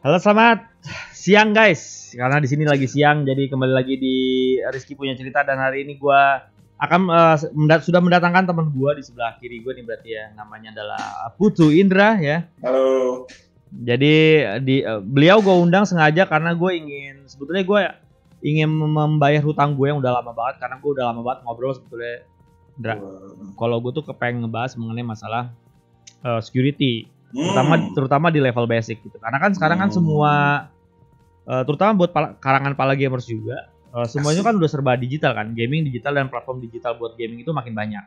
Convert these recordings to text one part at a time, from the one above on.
Halo, selamat siang guys. Karena di sini lagi siang, jadi kembali lagi di Rizky Punya Cerita, dan hari ini gue akan sudah mendatangkan teman gue di sebelah kiri gue nih, berarti ya, namanya adalah Putu Indra ya. Halo. Jadi beliau gue undang sengaja karena sebetulnya gue ingin membayar hutang gue yang udah lama banget, karena gue udah lama banget ngobrol sebetulnya, Indra. Kalau gue tuh kepengen ngebahas mengenai masalah security. Terutama di level basic gitu. Karena kan sekarang kan semua terutama buat karangan para gamers juga, semuanya kan udah serba digital kan. Gaming digital dan platform digital buat gaming itu makin banyak.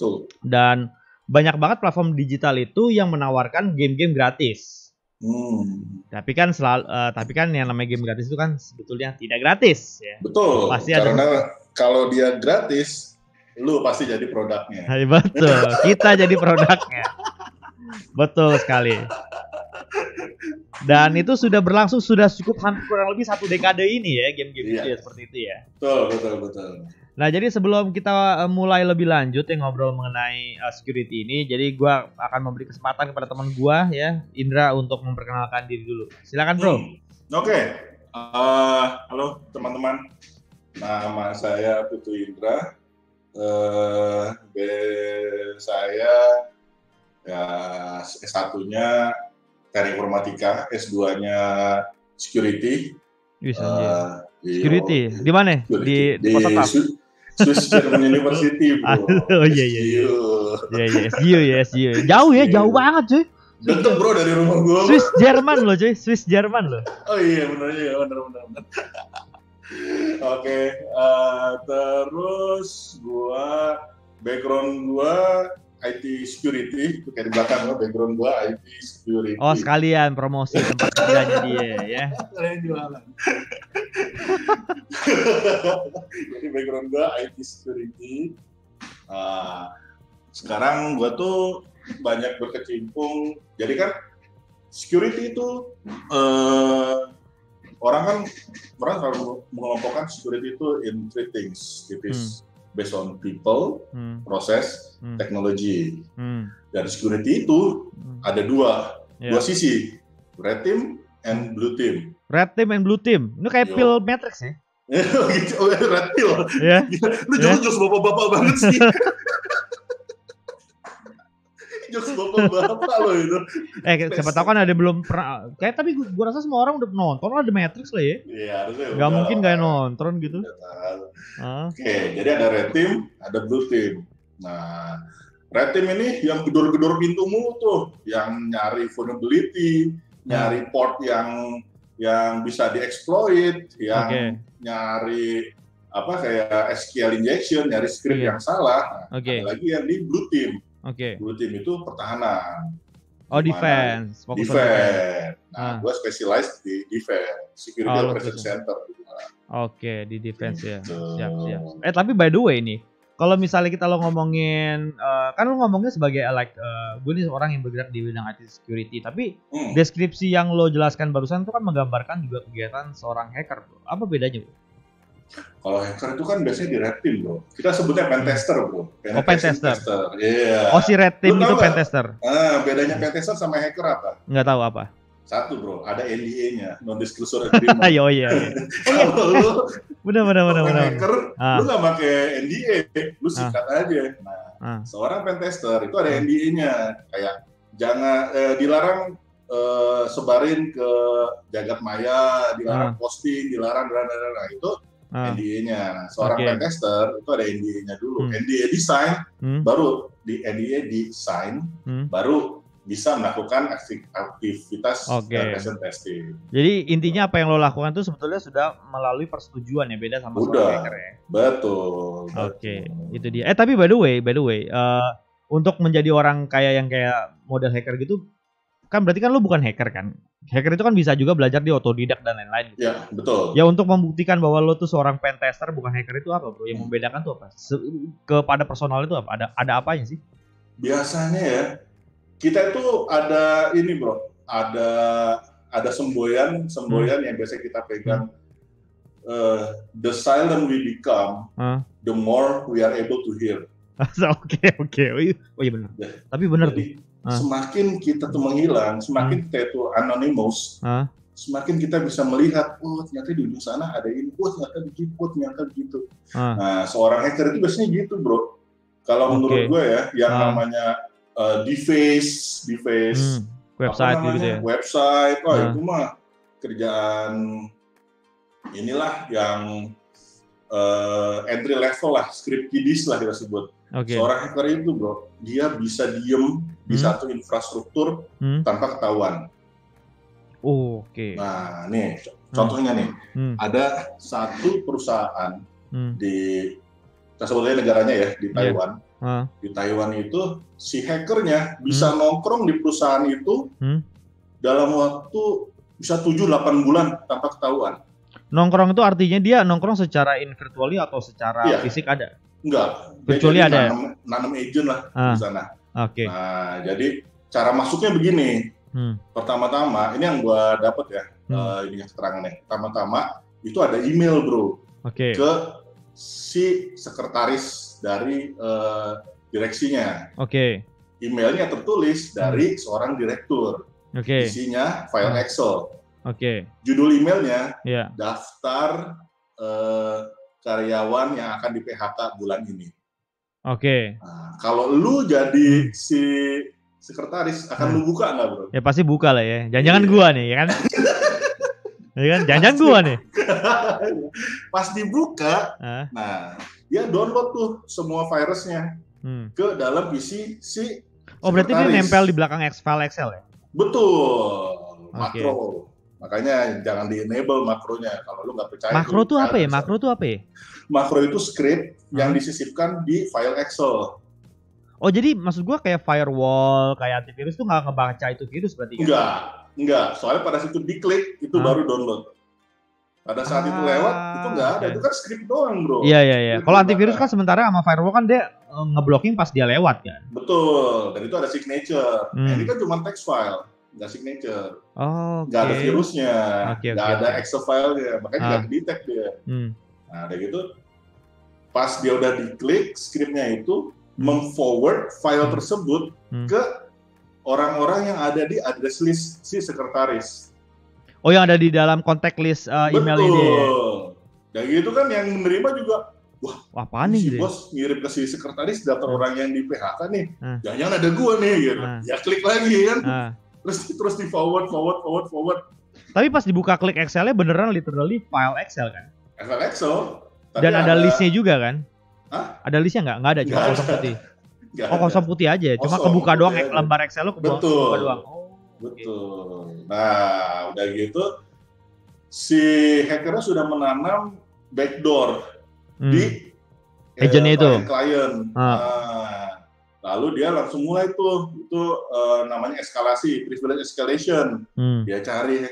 Tuh. Dan banyak banget platform digital itu yang menawarkan game-game gratis. Tapi kan yang namanya game gratis itu kan sebetulnya tidak gratis ya. Betul. Pasti karena kalau dia gratis, lu pasti jadi produknya. Betul. Kita jadi produknya. Betul sekali. Dan itu sudah berlangsung sudah kurang lebih 1 dekade ini ya, game-game itu ya, seperti itu ya. Betul. Nah, jadi sebelum kita mulai lebih lanjut ya ngobrol mengenai security ini, jadi gue akan memberi kesempatan kepada teman gue ya, Indra, untuk memperkenalkan diri dulu. Silakan bro. Oke. Halo teman-teman. Nama saya Putu Indra. Saya ya S1-nya Teknik Informatika, S2-nya Security. Security di mana? Di Kota Swiss German University, bro. Oh iya. SGU. Jauh banget cuy. Deket bro dari rumah gua. Swiss Jerman loh cuy, Swiss Jerman loh. Oh iya benar. Oke, terus background gua IT security, itu kayak di belakang gua, background gua IT security. Oh, sekalian promosi tempat kerjanya dia ya. Sekalian jualan. Jadi background gua IT security. Sekarang gua tuh banyak berkecimpung. Jadi kan security itu orang selalu mengelompokkan security itu in 3 things. It is based on people, proses, teknologi. Dan security itu ada dua sisi, red team and blue team. Red team and blue team, ini kayak pil Matrix ya? Gitu, red pill. Yeah. Lu jokes bapak-bapak banget sih. Jokes bapak-bapak lo itu. Siapa tahu kan ada belum pernah. Tapi gue rasa semua orang udah nonton lah The Matrix lah ya. Iya, harusnya. Gak mungkin gak nonton gitu. Oke, jadi ada red team, ada blue team. Nah, red team ini yang gedor-gedor pintumu tuh, yang nyari vulnerability, nyari port yang bisa dieksploit, yang nyari kayak SQL injection, nyari script yang salah. Nah, ada lagi yang di blue team. Blue team itu pertahanan. Defense. Nah, gue specialize di defense, security operation center. Di defense ya. Siap. Tapi by the way nih, kalau misalnya kita ngomongin, kan lo ngomongnya sebagai gue nih orang yang bergerak di bidang IT security, tapi deskripsi yang lo jelaskan barusan itu kan menggambarkan juga kegiatan seorang hacker, bro. Apa bedanya, bro? Kalau hacker itu kan biasanya di red team, bro. Kita sebutnya pentester, bro. Pentester. Iya. Si red team itu pentester. Bedanya pentester sama hacker apa? Nggak tahu apa. Satu, bro, ada NDA-nya, non-disclosure agreement. Iya. Benar. Hacker, lu nggak pakai NDA, lu sikat aja. Nah, seorang pentester itu ada NDA-nya, kayak jangan dilarang sebarin ke jagat maya, dilarang posting, dilarang itu NDA-nya. Seorang pentester itu ada NDA-nya dulu. NDA design, baru di NDA design, baru bisa melakukan aktivitas penetration testing. Jadi intinya apa yang lo lakukan itu sebetulnya sudah melalui persetujuan ya, beda sama seorang hacker ya. Betul. Itu dia. Tapi by the way, untuk menjadi orang yang kayak model hacker gitu, kan berarti kan lo bukan hacker kan? Hacker itu kan bisa juga belajar di otodidak dan lain-lain. Gitu. Ya, betul. Ya, untuk membuktikan bahwa lo tuh seorang pentester bukan hacker itu apa, bro? Yang membedakan tuh apa? Kepada personal itu apa? Ada apanya sih? Biasanya ya, kita itu ada ini, bro. Ada semboyan yang biasa kita pegang. The silent we become, the more we are able to hear. Oke. Oh iya benar. Tapi benar tuh. Semakin kita tuh menghilang, semakin kita itu anonymous, semakin kita bisa melihat, oh ternyata di ujung sana ada ini, oh ternyata begitu. Nah, seorang hacker itu biasanya gitu, bro. Kalau menurut gue ya, yang namanya deface, website apa namanya, gitu ya? Website, itu mah kerjaan inilah yang entry level lah, script kiddies lah kita sebut. Seorang hacker itu, bro, dia bisa diem di satu infrastruktur tanpa ketahuan. Nah, nih contohnya nih, ada satu perusahaan di, kita sebutnya negaranya ya, di Taiwan. Di Taiwan itu si hackernya bisa nongkrong di perusahaan itu dalam waktu bisa 7-8 bulan tanpa ketahuan. Nongkrong itu artinya dia nongkrong secara virtually atau secara fisik ada? Enggak. Virtually ada. Nanam agent lah di sana. Nah, jadi cara masuknya begini. Pertama-tama, ini yang gua dapat ya, ini keterangannya. Pertama-tama itu ada email, bro, ke si sekretaris dari direksinya. Emailnya tertulis dari seorang direktur. Isinya file Excel. Judul emailnya daftar karyawan yang akan di PHK bulan ini. Nah, kalau lu jadi si sekretaris, akan lu buka nggak, bro? Ya pasti buka lah ya. Jangan-jangan gua nih, ya kan? Ya kan? Jangan-jangan gua nih. Pas dibuka, nah dia download tuh semua virusnya ke dalam PC si berarti dia nempel di belakang file Excel ya? Betul, makro. Makanya jangan di-enable makronya kalau lu nggak percaya. Makro tuh apa ya? Makro tuh apa ya? Makro itu script yang disisipkan di file Excel. Oh, jadi maksud gua kayak firewall, kayak antivirus tuh nggak ngebaca itu virus berarti? Enggak. Soalnya pada situ diklik itu baru download. Pada saat itu lewat itu nggak ada, itu kan script doang, bro. Iya. Kalau antivirus kan sementara sama firewall kan dia ngeblocking pas dia lewat kan. Betul. Dan itu ada signature. Ini kan cuma text file, nggak signature. Nggak ada virusnya, nggak ada Excel file-nya, makanya nggak detect dia. Nah, dari gitu pas dia udah diklik scriptnya itu mem-forward file tersebut ke orang-orang yang ada di address list si sekretaris. Yang ada di dalam contact list email ini. Betul. Dan gitu kan yang menerima juga, wah apaan nih? Si bos ngirim ke si sekretaris daftar orang yang di PHK nih. Jangan-jangan ada gua nih gitu. Ya klik lagi kan. Terus di forward. Tapi pas dibuka klik Excel-nya beneran literally file Excel kan? File Excel. Dan ada listnya juga kan? Ada listnya nggak? Nggak ada, cuma kosong putih. Kosong putih aja, cuma kebuka doang lembar Excel lo kebuka doang. Betul. Nah, udah gitu si hackernya sudah menanam backdoor di agentnya itu. Klien. Lalu dia langsung mulai itu namanya eskalasi, privilege escalation. Dia cari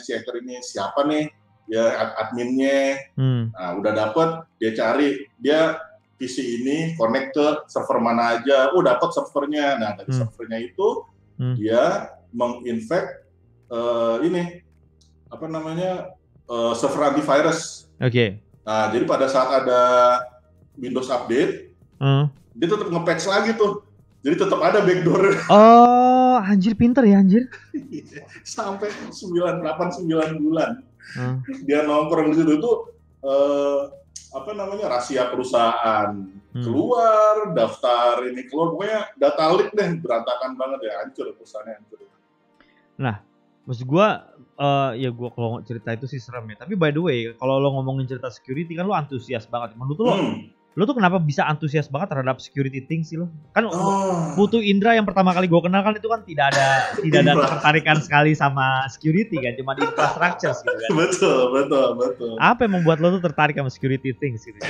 si hacker ini siapa nih? Ya adminnya. Nah, udah dapet, dia cari dia PC ini connect ke server mana aja. Dapat servernya. Nah, dari servernya itu dia menginfect ini apa namanya server antivirus. Nah, jadi pada saat ada Windows update, dia tetap nge-patch lagi tuh. Jadi tetap ada backdoor. Anjir pinter ya anjir. Sampai 9 bulan. Dia nongkrong di situ tuh apa namanya rahasia perusahaan keluar, daftar ini keluar, pokoknya data leak deh, berantakan banget ya, hancur perusahaannya hancur. Nah, maksud gua ya gua kalau cerita itu sih serem ya. Tapi by the way, kalau lo ngomongin cerita security kan lo antusias banget. Menurut lo tuh kenapa bisa antusias banget terhadap security things sih lo? Kan Putu Indra yang pertama kali gua kenal kan itu kan tidak ada ketertarikan sekali sama security kan, cuma di infrastructure gitu kan. Betul. Apa yang membuat lo tuh tertarik sama security things gitu?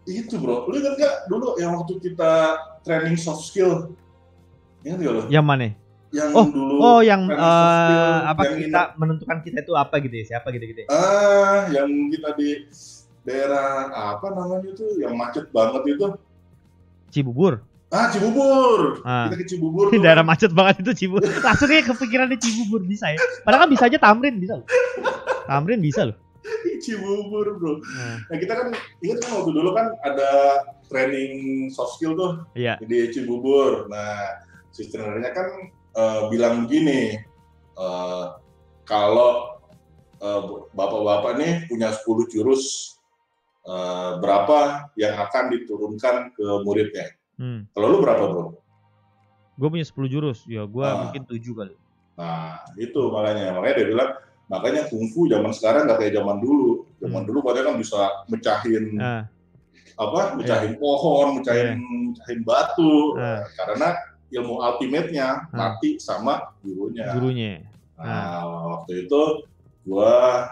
Itu bro, lu kan gak dulu yang waktu kita training soft skill, ingat gak lo? Yang mana? Yang dulu yang apa yang kita menentukan kita itu apa gitu ya, siapa gitu-gitu. Yang kita di daerah apa namanya itu yang macet banget itu? Cibubur. Cibubur. Kita ke Cibubur. Daerah macet banget itu Cibubur. Langsung kayak kepikirannya Cibubur bisa ya. Padahal kan bisa aja Tamrin bisa loh. Tamrin bisa loh. Cibubur bro. Nah kita kan ingat kan waktu dulu kan ada training soft skill tuh di Cibubur. Nah si trainernya kan bilang begini, kalau bapak-bapak nih punya 10 jurus, berapa yang akan diturunkan ke muridnya. Kalau lu berapa, bro? Gue punya 10 jurus, ya gue mungkin 7 kali. Nah, itu makanya dia bilang, makanya kungfu zaman sekarang nggak kayak zaman dulu. Zaman dulu pada kan bisa mecahin mecahin pohon, mecahin batu, karena ilmu ultimate-nya mati sama gurunya. Nah, waktu itu gua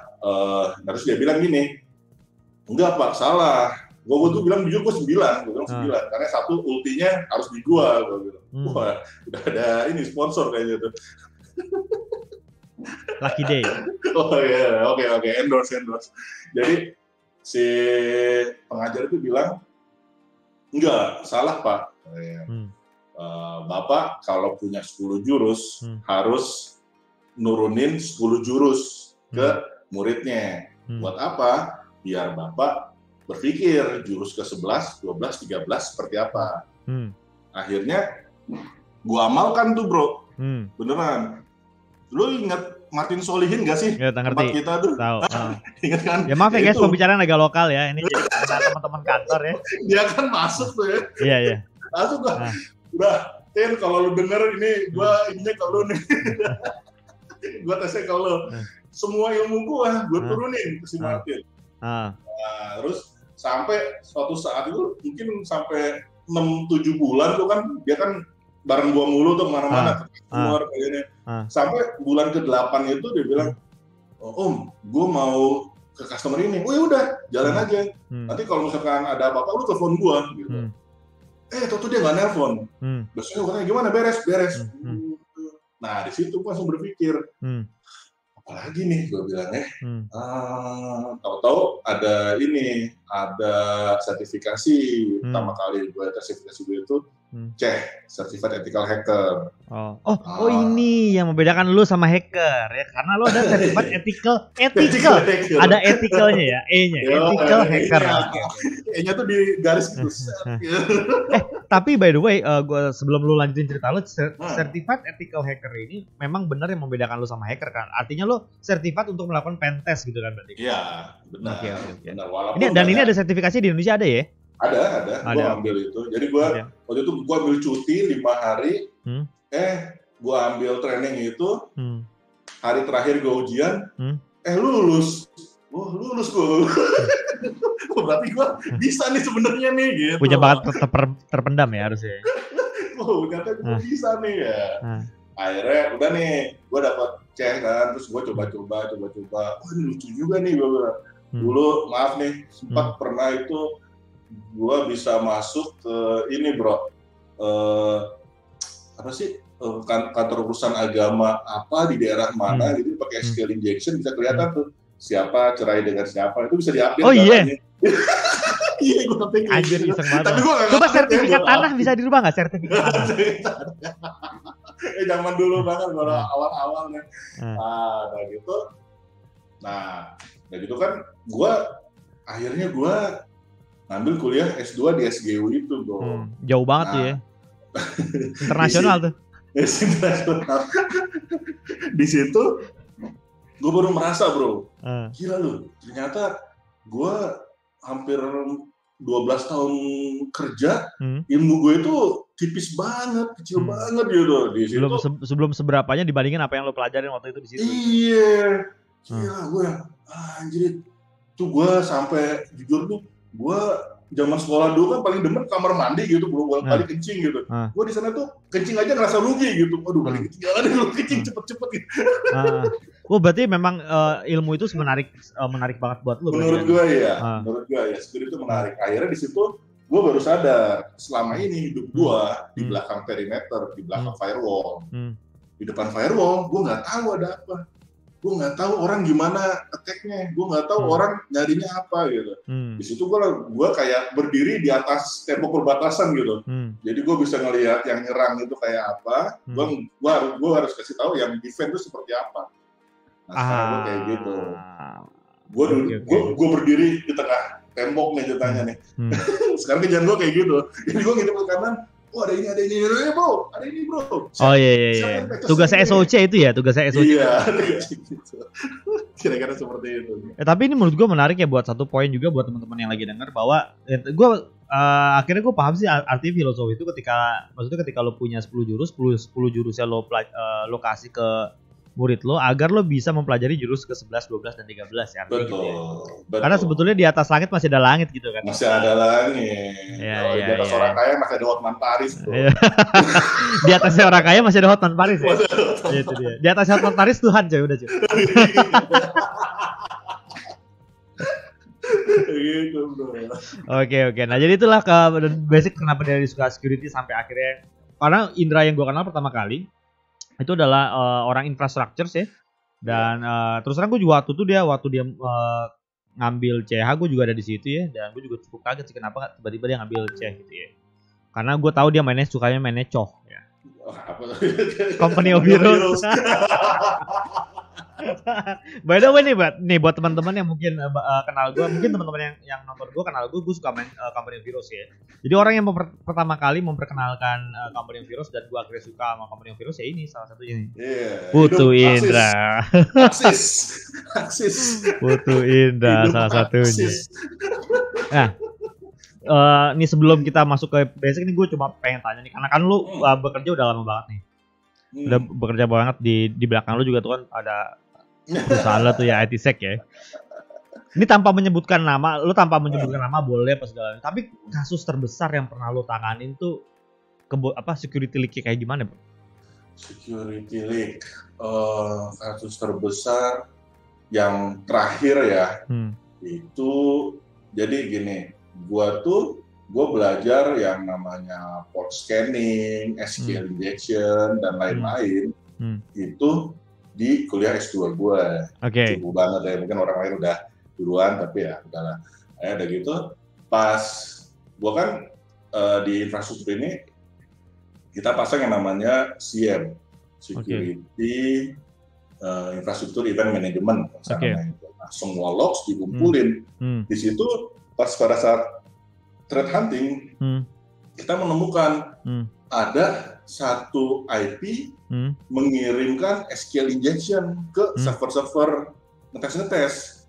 terus dia bilang gini, enggak Pak, salah. Gua tuh bilang jujur gua 9, gua bilang 9 karena satu ultinya harus di gua bilang. Wah, udah ada ini sponsor kayaknya tuh. Lucky day. Oh iya, oke, endorse. Jadi si pengajar itu bilang, enggak, salah Pak. Bapak kalau punya 10 jurus harus nurunin 10 jurus ke muridnya. Buat apa? Biar Bapak berpikir jurus ke-11, 12, 13 seperti apa. Akhirnya gua amalkan tuh, bro. Beneran. Lu ingat Martin Solihin gak sih? Ya, tempat kita tuh. Tahu. Ingat kan? Ya maaf ya guys, pembicaraan agak lokal ya. Ini jadi teman-teman kantor ya. Dia kan masuk tuh ya. Iya. Masuk gua. Udah, Tin, kalau lu denger ini gua ininya ke lu nih. Gua tesnya ke lu. Semua ilmu gua turunin ke si Martin. Nah, terus sampai suatu saat itu mungkin sampai 6-7 bulan tuh kan dia kan bareng gua mulu tuh kemana-mana keluar kayaknya. Sampai bulan ke-8 itu dia bilang, Om, gua mau ke customer ini. Oh ya udah, jalan aja. Nanti kalau misalkan ada apa-apa lu telepon gua gitu. Tuh dia nggak nelpon. Besoknya gua tanya gimana, beres. Nah di situ gua langsung berpikir, apalagi nih gue bilangnya, tahu-tahu ada sertifikasi. Pertama kali gue sertifikasi gue itu Certified Ethical Hacker. Ini yang membedakan lu sama hacker ya, karena lu ada Certified Ethical. Ada ethicalnya ya, E-nya, Ethical Hacker. E-nya tuh di garis besar. Tapi by the way, gua sebelum lu lanjutin cerita lu, Certified Ethical Hacker ini memang benar yang membedakan lu sama hacker kan? Artinya lu certified untuk melakukan pen test gitu kan berarti? Iya, benar. Okay. Walaupun ini ada sertifikasi di Indonesia ada ya? Ada. Gua ambil itu. Jadi waktu itu gua ambil cuti 5 hari. Gua ambil training itu. Hari terakhir gua ujian. Lulus. Lulus gua. Berarti gua bisa nih sebenarnya nih gitu. Punya bakat terpendam ya harusnya. Ternyata gua bisa nih ya. Akhirnya udah nih, gua dapat cek kan, terus gua coba-coba. Ini lucu juga nih gua bilang. Dulu maaf nih, sempat pernah itu gua bisa masuk ke ini, bro. Kantor urusan agama apa di daerah mana gitu, pakai skill injection bisa kelihatan tuh siapa cerai dengan siapa, itu bisa diupdate. Oh iya. Iya, gue sampai anjir iseng banget. Tapi gue coba sertifikat tanah bisa dirubah nggak sertifikat tanah? Zaman dulu banget kalau awal-awal nih. Nah gitu kan, akhirnya gue ngambil kuliah S2 di SGU itu, bro. Jauh banget tuh ya. Internasional tuh. Internasional. Di situ gue baru merasa, bro, gila lu, ternyata gue hampir 12 tahun kerja, ilmu gue itu tipis banget, kecil banget gitu. Di situ, sebelum seberapanya dibandingin apa yang lo pelajarin waktu itu di situ. Iya, gila gue, anjir, tuh gue sampai jujur nih, gue zaman sekolah dulu kan paling demen kamar mandi gitu, belum balik kencing gitu. Gue di sana tuh kencing aja ngerasa rugi gitu. Aduh, balik kencing jangan dulu, kencing cepet-cepet gitu. Berarti memang ilmu itu menarik banget buat lo. Menurut gue ya, skill itu menarik. Akhirnya di situ gue baru sadar selama ini hidup gue di belakang perimeter, di belakang firewall, di depan firewall gue nggak tahu ada apa. Gue nggak tahu orang gimana attack-nya, gue nggak tahu orang nyarinya apa gitu. Di situ gue kayak berdiri di atas tembok perbatasan gitu. Jadi gue bisa ngelihat yang nyerang itu kayak apa. Gue harus kasih tahu yang defend itu seperti apa. Nah sekarang gue kayak gitu. Gue berdiri di tengah tembok nih ceritanya nih. Sekarang kerjaan gue kayak gitu. Jadi gue ngintip ke kanan, ada ini bro, ada ini bro. Oh iya. Tugasnya SOC itu ya, tugasnya SOC. Iya, kira-kira seperti itu. Tapi ini menurut gue menarik ya, buat satu poin juga buat teman-teman yang lagi denger, bahwa gue akhirnya gue paham sih arti filosofi itu ketika lo punya 10 jurus, 10 jurusnya lo kasih ke murid lo agar lo bisa mempelajari jurus ke 11, 12 dan 13 ya. Betul. Karena sebetulnya di atas langit masih ada langit gitu kan. Masih ada langit. Di atas orang kaya masih ada Hotman Paris, bro. Di atasnya orang kaya masih ada Hotman Paris ya. Itu dia. Di atas Hotman Paris Tuhan coy, udah coy. Gitu, bro. Oke. Nah, jadi itulah basic kenapa dia suka security sampai akhirnya, karena Indra yang gue kenal pertama kali itu adalah orang infrastructure sih. Dan terus terang gue juga waktu dia ngambil CH, gue juga ada di situ ya, dan gue juga cukup kaget sih kenapa tiba-tiba dia ngambil CH gitu ya. Karena gue tahu dia sukanya mainnya coh ya. Company of Heroes. By the way nih buat teman-teman yang mungkin kenal gue, mungkin teman-teman yang nonton gue kenal gue suka main Company of Heroes ya. Jadi orang yang pertama kali memperkenalkan Company of Heroes dan gue akhirnya suka sama Company of Heroes ya ini salah satunya nih. Putu Indra. Aksis. Putu Indra salah satunya. Nah, nih sebelum kita masuk ke basic nih, gue cuma pengen tanya nih, karena kan lu bekerja udah lama banget nih. Udah bekerja banget di belakang lu juga tuh kan ada perusahaan lo tuh ya, ITsec ya. Ini tanpa menyebutkan nama boleh apa segala. Tapi kasus terbesar yang pernah lo tanganin tuh security leak kayak gimana, bro? Security leak, kasus terbesar yang terakhir ya. Itu jadi gini, gue belajar yang namanya port scanning, SQL injection dan lain-lain. Itu di kuliah S2 gue. Cukup banget ya, mungkin orang lain udah duluan tapi ya udahlah. Udah gitu, pas gue kan di infrastruktur ini kita pasang yang namanya SIEM, Security Infrastruktur Event Management. Nah, semua logs dikumpulin. Di situ pas pada saat threat hunting, kita menemukan ada satu IP mengirimkan SQL injection ke server-server ngetes.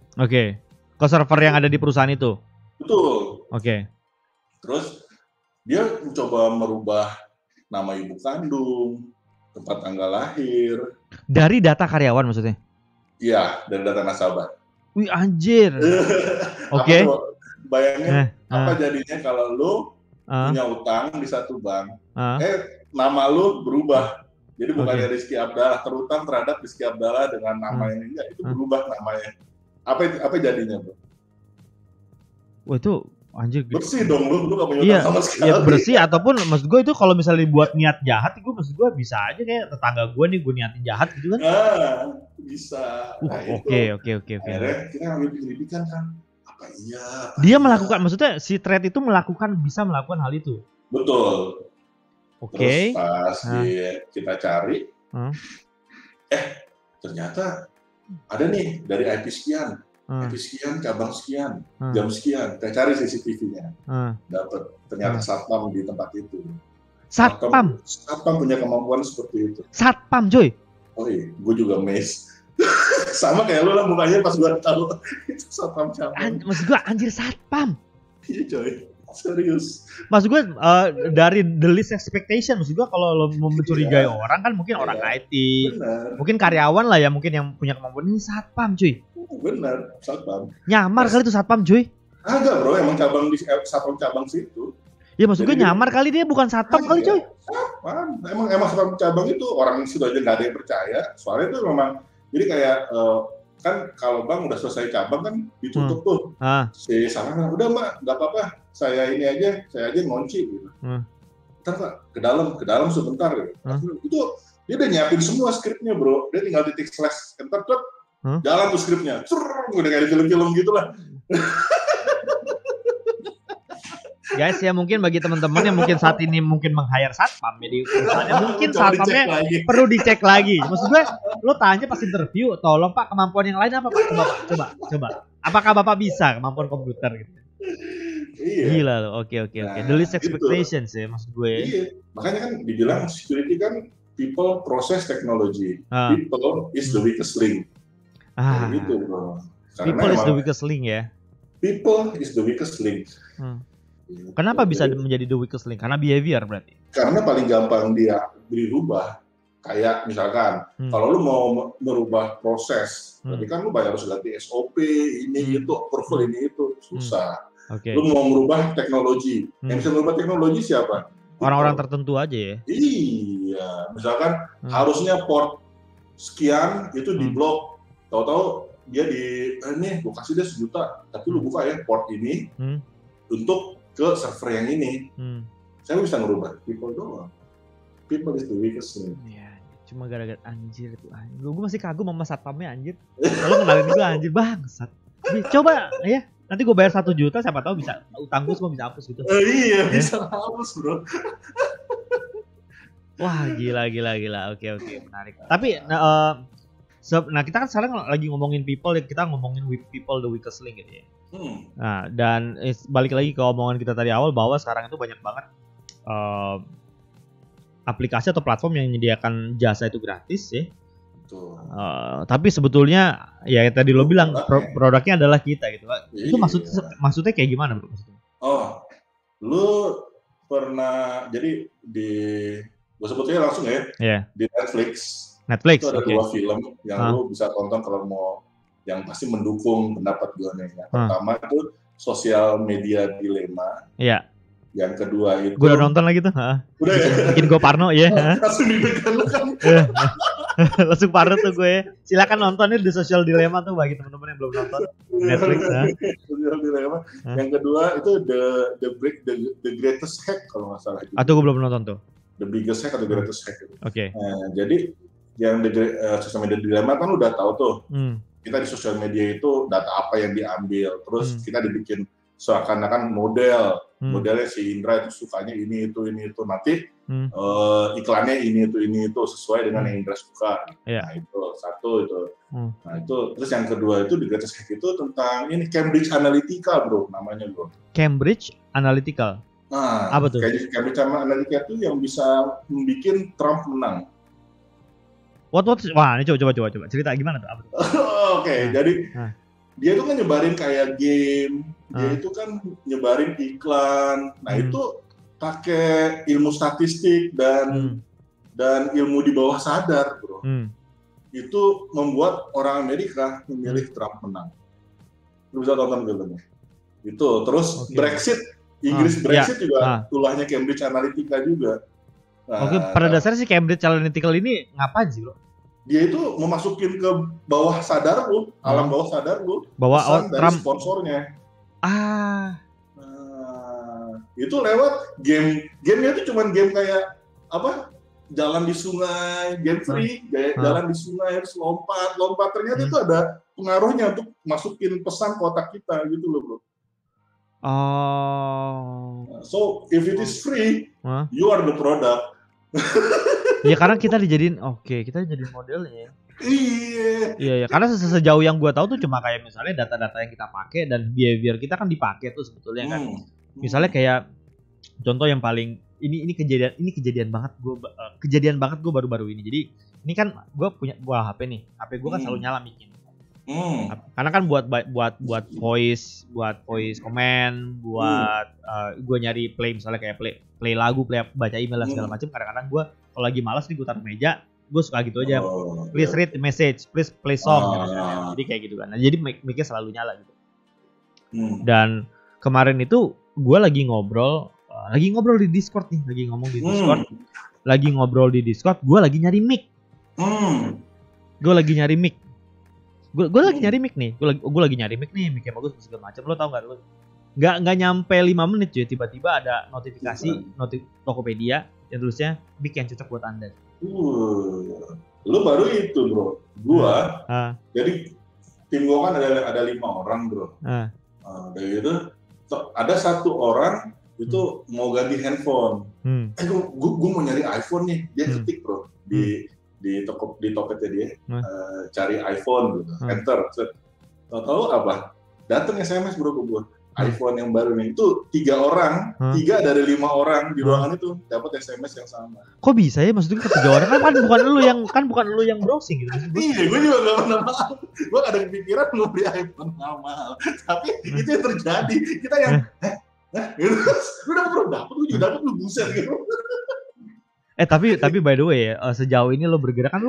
Ke server yang ada di perusahaan itu? Betul. Terus dia mencoba merubah nama ibu kandung, tempat tanggal lahir. Dari data karyawan maksudnya? Iya, dari data nasabah. Wih anjir. Bayangin apa jadinya kalau lu punya utang di satu bank, nama lu berubah. Jadi bukannya Rizky Abdallah, terutang terhadap Rizky Abdallah dengan nama ini, enggak, itu berubah namanya. Apa jadinya, bro? Wah itu anjir. Bersih dong lu gak punya utang sama sekali. Iya bersih, ataupun maksud gue itu kalau misalnya dibuat niat jahat, gue maksud gue bisa aja kayak tetangga gue nih, gue niatin jahat gitu kan? Bisa. Oke. Akhirnya kita ngambil penyelidikan kan. Dia melakukan, maksudnya si threat itu bisa melakukan hal itu. Betul. Terus pas kita cari, ternyata ada nih dari IP sekian, IP sekian, cabang sekian, jam sekian. Kita cari CCTV-nya, dapat ternyata satpam di tempat itu. Satpam punya kemampuan seperti itu. Satpam, coy. Oh iya, gue juga amazed. Sama kayak lu lah mukanya pas gue tahu itu satpam cabang. Maksud gue anjir satpam. Iya coy. Serius. Maksud gue dari the least expectation, maksud gue kalau lo mau mencurigai orang kan mungkin orang IT, mungkin karyawan lah ya, mungkin yang punya kemampuan. Ini satpam cuy. Bener, satpam. Nyamar kali itu satpam cuy. Agak bro, emang satpam cabang situ. Ya maksud gue nyamar kali, dia bukan satpam kali cuy. Satpam, emang satpam cabang itu orang situ aja nggak ada yang percaya. Soalnya itu memang, jadi kayak kan kalau bank udah selesai cabang kan ditutup tuh. Si sana kan udah mbak, nggak apa-apa, saya aja ngunci gitu. Ntar pak ke dalam sebentar gitu. Itu dia udah nyiapin semua skripnya bro, dia tinggal titik slash enter tuh jalan tuh skripnya, udah kayak di film-film gitu lah. Guys ya, mungkin bagi teman-teman yang mungkin saat ini mungkin meng-hire satpam ya di perusahaannya, mungkin satpamnya perlu dicek lagi. Maksud gue, lo tanya pas interview, tolong pak kemampuan yang lain apa pak? Coba. Apakah bapak bisa kemampuan komputer gitu? Iya. Gila loh. Oke. The least expectations ya maksud gue. Iya. Makanya kan dibilang security kan people, process, technology. People is the weakest link. Gitu bro. People is the weakest link ya. People is the weakest link. Kenapa bisa menjadi the weakest link? Karena behavior berarti. Karena paling gampang dia dirubah. Kayak misalkan kalau lu mau merubah proses, berarti kan lu harus ganti SOP ini itu, approval ini itu susah. Lu mau merubah teknologi, yang bisa merubah teknologi siapa? Orang-orang tertentu aja ya. Iya, misalkan harusnya port sekian itu di blok, tahu-tahu dia nih gua kasih dia 1 juta, tapi lu buka ya port ini untuk ke server yang ini. Saya bisa ngerubah people doang. People is the weakest link. Iya, cuma gara-gara anjir tuh. Gue masih kagum sama satpamnya anjir. Kalau kenalin gue anjir bangsat. Coba ya, nanti gue bayar 1 juta, siapa tahu bisa utang gue semua bisa hapus gitu. Iya, bisa hapus bro. Wah gila. Oke, menarik. Tapi nah kita kan sekarang lagi ngomongin people, kita ngomongin people the weakest link gitu ya. Nah dan balik lagi ke omongan kita tadi awal bahwa sekarang itu banyak banget aplikasi atau platform yang menyediakan jasa itu gratis ya. Tapi sebetulnya ya tadi lo bilang produknya adalah kita gitu. Itu maksudnya kayak gimana bro? Oh, lu pernah jadi gue sebutnya langsung ya, di Netflix itu ada 2 film yang lu bisa tonton kalau mau yang pasti mendukung pendapat gue nih. Yang pertama itu Social Media Dilemma. Iya. Yang kedua itu gue udah nonton lagi tuh. Udah ya? Bikin gue parno ya. Langsung didegan lu kan. Langsung parno tuh gue. Silakan nonton The Social Dilemma tuh bagi teman-teman yang belum nonton Netflix. Social Dilemma. Yang kedua itu the Greatest Hack kalau nggak salah. Atau gue belum nonton tuh. The Biggest Hack atau The Greatest Hack. Oke. Jadi yang Social Media Dilemma kan udah tahu tuh. Kita di sosial media itu data apa yang diambil. Terus kita dibikin seakan-akan modelnya si Indra itu sukanya ini itu nanti iklannya ini itu sesuai dengan yang Indra suka. Nah itu satu itu. Nah itu terus yang kedua itu di Greatest Hack itu tentang ini Cambridge Analytica bro namanya bro. Cambridge Analytica. Nah apa tuh? Cambridge Analytica itu yang bisa membuat Trump menang. Wah ini coba cerita gimana tuh? Oke, jadi dia itu kan nyebarin kayak game, dia itu kan nyebarin iklan. Nah itu pakai ilmu statistik dan ilmu di bawah sadar, bro. Itu membuat orang Amerika memilih Trump menang. Lu bisa tonton filmnya. Itu terus Brexit, Inggris Brexit juga tulahnya Cambridge Analytica juga. Oke, pada dasarnya si Cambridge Analytica ini ngapain sih, bro? Dia itu memasukin ke bawah sadar lu, alam bawah sadar lu, bahwa pesan dari Trump sponsornya. Itu lewat game. Gamenya itu cuman game kayak apa? Jalan di sungai, game free, jalan di sungai harus lompat. Ternyata itu ada pengaruhnya untuk masukin pesan ke otak kita gitu loh, bro. So if it is free, you are the product. Ya karena kita dijadiin kita dijadiin modelnya. Iya. Karena sejauh yang gue tahu tuh cuma kayak misalnya data-data yang kita pakai dan behavior kita kan dipakai tuh sebetulnya kan. Misalnya kayak contoh yang paling ini kejadian banget gue baru-baru ini. Jadi ini kan gue punya HP nih. HP gue kan selalu nyala mic-nya. Karena kan buat voice comment, buat gue nyari play misalnya kayak play lagu, baca email dan segala macam. Kadang-kadang gue kalau lagi malas nih gue taruh meja, gue suka gitu aja. Please read the message, please play song. Jadi kayak gitu kan. Nah, jadi mic-nya selalu nyala gitu. Dan kemarin itu gue lagi ngobrol di Discord nih, lagi ngobrol di Discord, gue lagi nyari mic. Gue lagi nyari mic nih, mic yang bagus segala macam. Lo tau nggak lo? Nggak nyampe 5 menit cuy, tiba-tiba ada notifikasi Tokopedia yang tulisnya mic yang cocok buat Anda. Lu baru itu bro, gua. Jadi tim gua kan ada 5 orang bro. Dari itu ada 1 orang itu mau ganti handphone. Gua mau nyari iPhone nih, dia ketik bro di Tokopedia dia cari iPhone gitu, enter. Tahu apa? Datang SMS bro ke gua. iPhone yang baru nih, itu 3 orang, 3 dari 5 orang di ruangan itu dapat SMS yang sama. Kok bisa ya? Maksudnya ketiga orang kan bukan lu yang browsing gitu. Iya, gue juga nggak pernah mahal. Gue ada kepikiran mau beli iPhone mahal, tapi itu yang terjadi. Kita yang, gitu. Lu dapat, lu juga dapat, lu buset gitu. Tapi by the way ya, sejauh ini lo bergerak kan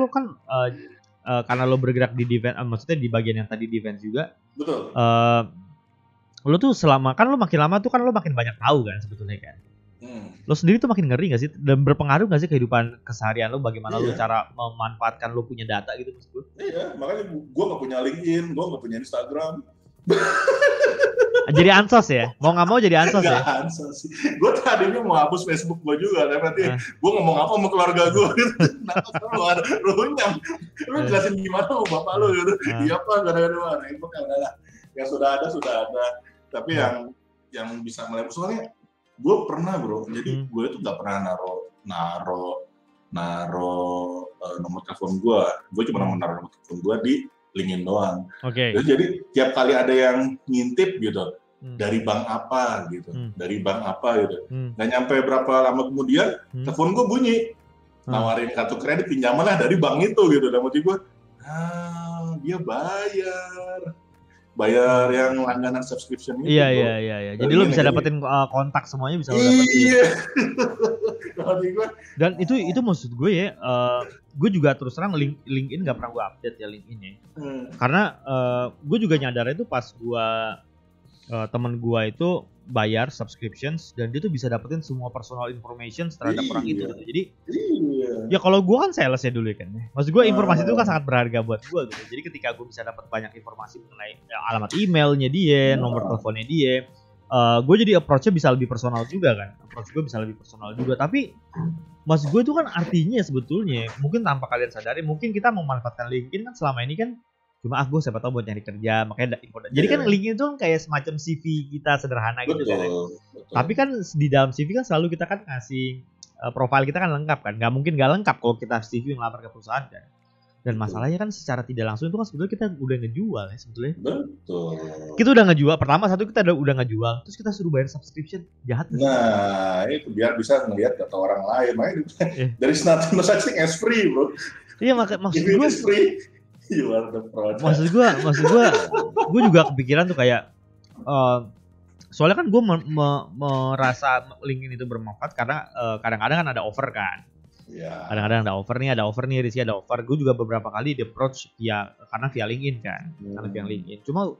karena lo bergerak di defense, maksudnya di bagian yang tadi defense juga. Betul. Lo tuh lo makin lama tuh kan lo makin banyak tahu kan sebetulnya kan. Lo sendiri tuh makin ngeri gak sih? Dan berpengaruh gak sih kehidupan keseharian lo? Bagaimana lo cara memanfaatkan lo punya data gitu maksud gue? Iya, makanya gue gak punya LinkedIn, gue gak punya Instagram. Jadi ansos ya? Mau gak mau jadi ansos ya? Gak ansos sih. Gue tadinya mau hapus Facebook gue juga, tapi gue ngomong apa sama keluarga gue gitu. Nah, lu ada runyam. Lu jelasin gimana sama bapak lu gitu. Iya pak, gak ada. Yang sudah ada. Tapi yang bisa melihat, soalnya gue pernah bro, jadi gue itu nggak pernah naro nomor telepon gue cuma naruh nomor telepon gue di LinkedIn doang. Jadi tiap kali ada yang ngintip gitu, dari bank apa gitu, nggak nyampe berapa lama kemudian telepon gue bunyi, nawarin kartu kredit pinjaman lah dari bank itu gitu, dan motif gue, dia bayar yang langganan subscription itu. Iya. Jadi lo bisa dapetin kontak semuanya, bisa lo dapetin. Iya. Dan itu maksud gue ya, gue juga terus terang LinkedIn nggak pernah gue update ya LinkedIn ya. Karena gue juga nyadar itu pas gue temen gue itu bayar subscriptions dan dia tuh bisa dapetin semua personal information terhadap orang itu gitu. Jadi ya kalau gue kan sales ya dulu kan. Maksud gue informasi itu kan sangat berharga buat gue gitu. Jadi ketika gue bisa dapat banyak informasi mengenai alamat emailnya dia, nomor teleponnya dia, gue jadi approach-nya bisa lebih personal juga kan. Approach gue bisa lebih personal juga. Tapi maksud gue itu kan artinya sebetulnya mungkin tanpa kalian sadari, mungkin kita memanfaatkan LinkedIn kan selama ini kan cuma gue siapa tahu buat nyari kerja, makanya jadi kan LinkedIn itu kan kayak semacam CV kita sederhana gitu kan. Tapi kan di dalam CV kan selalu kita kan ngasih profil kita kan lengkap kan, nggak mungkin nggak lengkap kalau kita CV ngelamar ke perusahaan kan. Dan masalahnya kan secara tidak langsung itu kan sebetulnya kita udah ngejual ya sebetulnya. Betul. Kita udah ngejual, pertama kita udah ngejual, terus kita suruh bayar subscription, jahat. Nah itu biar bisa ngelihat data orang lain, makanya dari nothing no such thing as free bro. Iya maksud gue free. You are the product. Maksud gue juga kepikiran tuh kayak soalnya kan gue merasa LinkedIn itu bermanfaat karena kadang-kadang kan ada offer kan. Yeah. Kadang-kadang ada offer nih, Rizky ada offer. Gue juga beberapa kali di approach karena via LinkedIn kan, karena via LinkedIn. Cuma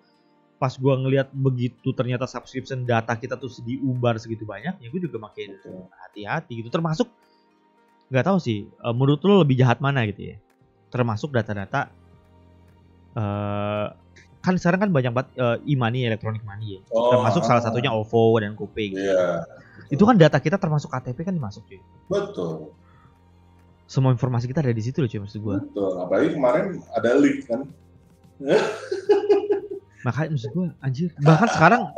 pas gue ngelihat begitu ternyata subscription data kita tuh diumbar segitu banyak, ya gue juga makin hati-hati gitu. Termasuk nggak tahu sih, menurut lo lebih jahat mana gitu ya? Termasuk data-data kan sekarang kan banyak banget e-money, electronic money ya. Termasuk salah satunya OVO dan GoPay gitu. Yeah. Itu kan data kita termasuk KTP kan dimasuk cuy. Betul. Semua informasi kita ada di situ loh cuy maksud gue. Betul. Apalagi kemarin ada leak kan. Makanya maksud gue anjir.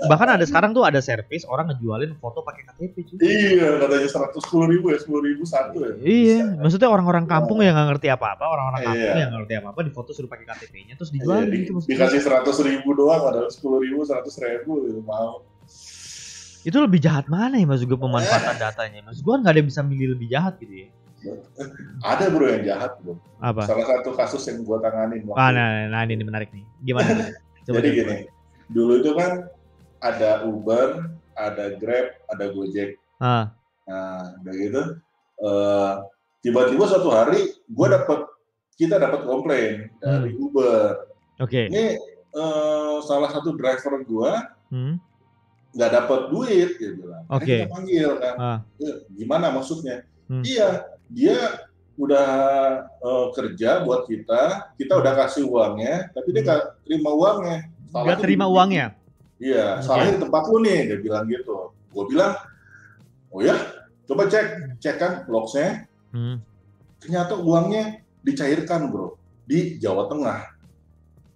Bahkan ada sekarang tuh ada service orang ngejualin foto pakai KTP cuy. Iya, katanya 10.000 ya, 10.000 satu ya. Iya, maksudnya orang-orang kampung yang nggak ngerti apa-apa, orang-orang kampung yang nggak ngerti apa-apa di foto suruh pakai KTP-nya terus dijual gitu maksudnya. Dikasih 100.000 doang, ada 10.000, 100.000 gitu mau. Itu lebih jahat mana ya maksud gue pemanfaatan datanya? Maksud gue nggak ada yang bisa milih lebih jahat gitu ya. Ada bro yang jahat bro. Apa? Salah satu kasus yang gue tanganin. Nah ini menarik nih. Gimana? Jadi gini, dulu itu kan ada Uber, ada Grab, ada Gojek. Nah, udah gitu, tiba-tiba suatu hari kita dapat komplain dari Uber. Ini salah satu driver gue nggak dapat duit, gitu lah. Kita panggil kan, gimana maksudnya? Iya, dia udah kerja buat kita udah kasih uangnya, tapi dia nggak terima uangnya. Nggak terima uangnya? Iya, salahnya di tempat lu nih, dia bilang gitu. Gue bilang, oh ya, coba cek kan logsnya. Ternyata uangnya dicairkan bro, di Jawa Tengah.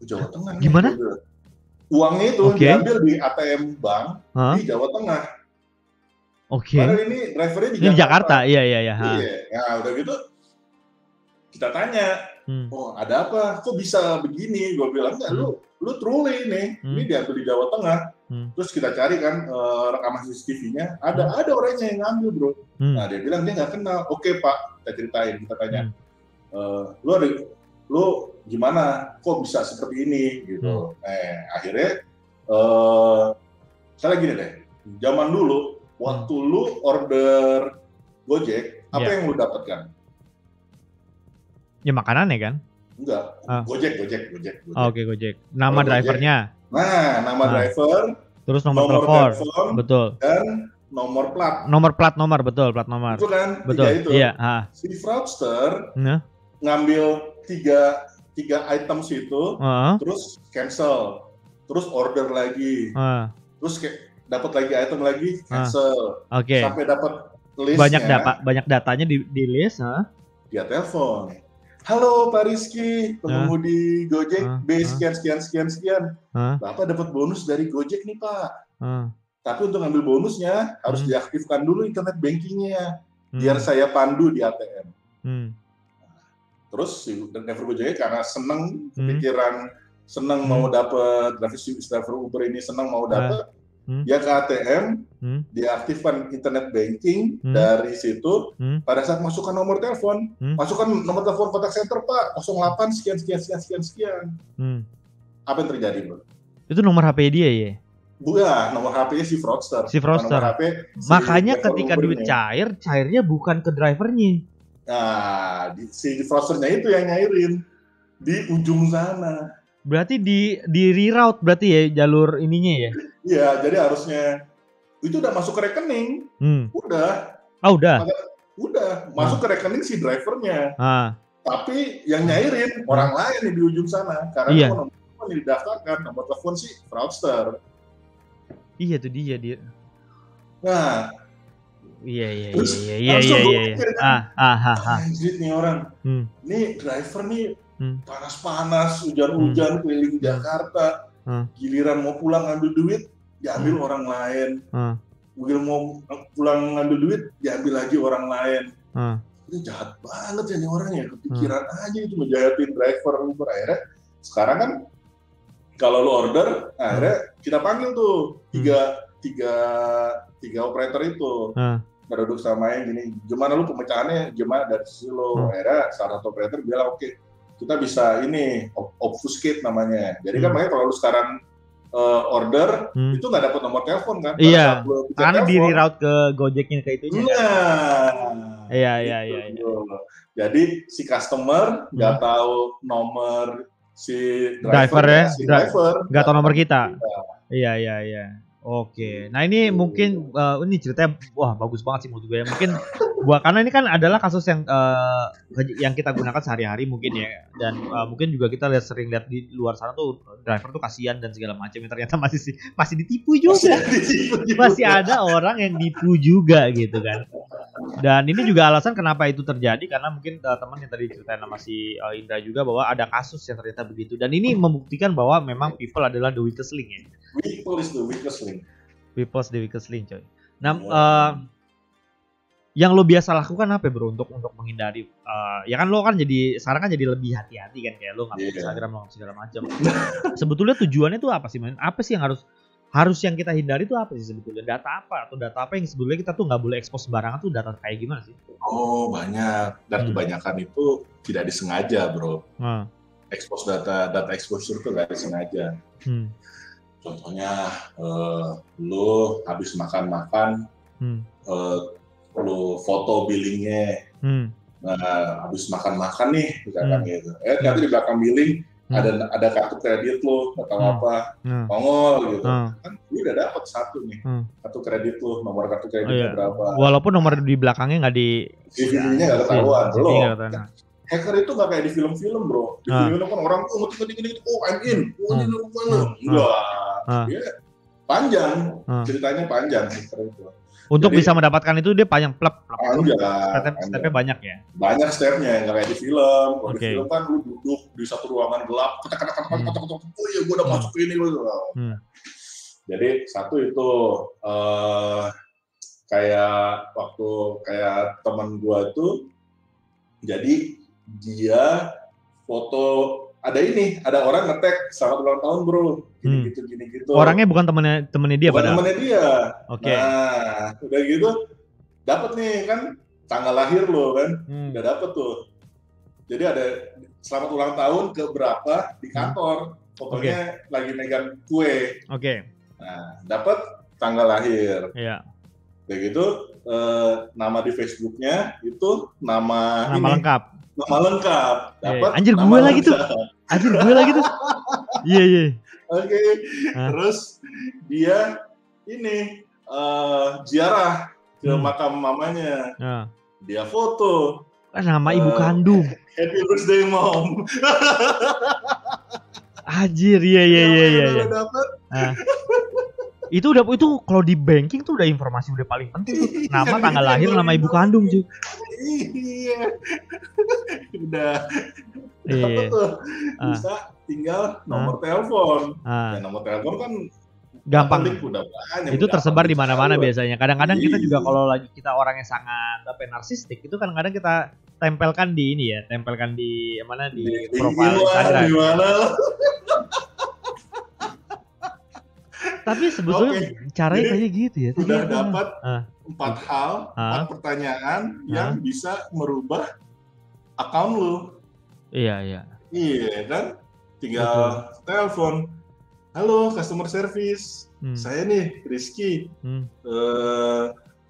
Jawa Tengah. Gimana? Uangnya itu diambil di ATM bank di Jawa Tengah. Padahal ini drivernya di Jakarta. Iya. Iya, ya udah gitu. Kita tanya, Oh ada apa? Kok bisa begini? Gue bilang enggak, lu truly nih, ini diambil di Jawa Tengah. Terus kita cari kan rekaman CCTV-nya, ada orangnya yang ngambil bro. Nah dia bilang dia nggak kenal. Oke Pak, kita ceritain, kita tanya, lu gimana? Kok bisa seperti ini gitu? Akhirnya saya gini deh, zaman dulu waktu lu order Gojek, apa yang lu dapatkan? Ya makanannya kan? Enggak, Gojek. Oke, Gojek. Nama drivernya. Nah, nama driver. Terus nomor telepon. Betul. Dan nomor plat. Nomor, betul, plat nomor. Itu kan, betul. Itu. Iya. Si fraudster ngambil tiga item situ, terus cancel, terus order lagi, terus dapat lagi item lagi, cancel. Sampai dapat listnya. Banyak datanya di list. Dia telepon. Halo Pak Rizky, pengemudi Gojek B sekian. Bapak dapat bonus dari Gojek nih Pak. Tapi untuk ngambil bonusnya harus diaktifkan dulu internet bankingnya, biar saya pandu di ATM. Terus si driver Gojek karena seneng, kepikiran seneng mau dapat driver Uber ini seneng mau dapat, dia ke ATM, diaktifkan internet banking dari situ. Pada saat masukkan nomor telepon, masukkan nomor telepon kontak center Pak 08 sekian. Apa yang terjadi bro? Itu nomor HP dia ya? Bukan, nomor HP-nya si fraudster. Nomor HP, makanya ketika duit cairnya bukan ke drivernya. Nah, si fraudsternya itu yang nyairin di ujung sana. Berarti di reroute berarti ya jalur ininya ya? Iya, jadi harusnya itu udah masuk ke rekening. Udah. Udah masuk ke rekening si drivernya. Tapi yang nyairin orang lain di ujung sana karena nomor telepon yang didaftarkan, nomor telepon si fraudster. Iya tuh dia. Nah, iya. Anjir nih orang. Nih driver nih panas-panas, hujan-hujan keliling Jakarta. Giliran mau pulang ngambil duit, diambil orang lain. Giliran mau pulang ngambil duit, diambil lagi orang lain. Ini jahat banget ya nih orangnya. Kepikiran aja itu ngejahatin driver Uber. Akhirnya sekarang kan kalau lu order, akhirnya kita panggil tuh tiga operator itu. Berduduk sama yang gini, gimana lu pemecahannya, gimana dari sisi lo. Akhirnya salah satu operator bilang oke, kita bisa ini obfuscate namanya. Jadi kan makanya kalau lu sekarang order itu nggak dapat nomor telepon kan? Iya. Karena di reroute ke Gojeknya ke itunya. Iya. Jadi si customer nggak tahu nomor si driver ya, nggak tahu nomor kita. Iya. Oke, nah ini mungkin ini ceritanya wah bagus banget sih menurut gue. Mungkin karena ini kan adalah kasus yang kita gunakan sehari-hari mungkin ya, dan mungkin juga kita sering lihat di luar sana tuh driver tuh kasihan dan segala macam. Ternyata masih ditipu juga. Masih ada orang yang ditipu juga gitu kan. Dan ini juga alasan kenapa itu terjadi karena mungkin teman yang tadi ceritain sama si Indra juga bahwa ada kasus yang ternyata begitu, dan ini membuktikan bahwa memang people adalah the weakest link ya. People is the weakest link. People is the weakest link, coy. Nah, yang lo biasa lakukan apa bro untuk menghindari? Ya kan lo kan sekarang kan jadi lebih hati-hati kan, kayak lo nggak Instagram, lo nggak segala macam. Sebetulnya tujuannya tuh apa sih, man? Apa sih yang harus yang kita hindari tuh apa sih sebetulnya? Data apa yang sebetulnya kita tuh nggak boleh ekspos sembarangan tuh, data kayak gimana sih? Oh banyak, dan kebanyakan itu tidak disengaja bro. Expose data exposure tuh nggak disengaja. Contohnya lo habis makan, lo foto billingnya, habis makan nih, misalkan gitu. Nanti di belakang billing ada kartu kredit lo atau apa, nongol gitu. Kan lo udah dapat satu nih, kartu kredit lo, nomor kartu kreditnya berapa. Walaupun nomor di belakangnya nggak CV-nya nggak ketahuan. Hacker itu nggak kayak di film-film bro. Di film kan orang ngetik, oh I'm in, ini rupanya. Enggak. Dia panjang, ceritanya panjang hacker itu. Untuk bisa mendapatkan itu dia panjang plep. Stepnya banyak ya? Banyak stepnya, nggak kayak di film. Kalau di film kan lu duduk di satu ruangan gelap, oh iya gue udah masuk ini. Jadi satu itu kayak teman gue itu, jadi dia foto ada orang nge-tag selamat ulang tahun bro, gini gitu. Orangnya bukan temennya dia bukan temennya dia. Oke. Nah, udah gitu dapat nih kan tanggal lahir lo kan, udah dapet tuh. Jadi ada selamat ulang tahun ke berapa di kantor, fotonya lagi megang kue. Oke. Nah, dapat tanggal lahir. Iya. Udah gitu nama di Facebooknya itu nama lengkap. Nama lengkap. Dapat. Anjir gue lagi tuh. Iya. Oke. Terus dia ini ziarah ke makam mamanya. Dia foto. Nama ibu kandung. Happy birthday mom. Anjir, iya. Dapat. Itu kalau di banking tuh udah informasi udah paling penting tuh. Nama, tanggal lahir, nama ibu kandung cuy. Iya. Udah. Dapat tuh. Bisa tinggal nomor telepon. Ya, nomor telepon kan gampang. Udah banyak, itu tersebar di mana-mana biasanya. Kadang-kadang kita juga kalau lagi kita orang yang sangat narsistik itu kadang-kadang kita tempelkan di ini ya, tempelkan di mana di profil Instagram. Tapi sebetulnya caranya kayak gitu ya. Udah dapat 4 hal, 4 pertanyaan yang bisa merubah akun lu. Iya. Iya kan? Tinggal telepon. Halo customer service, saya nih Rizky.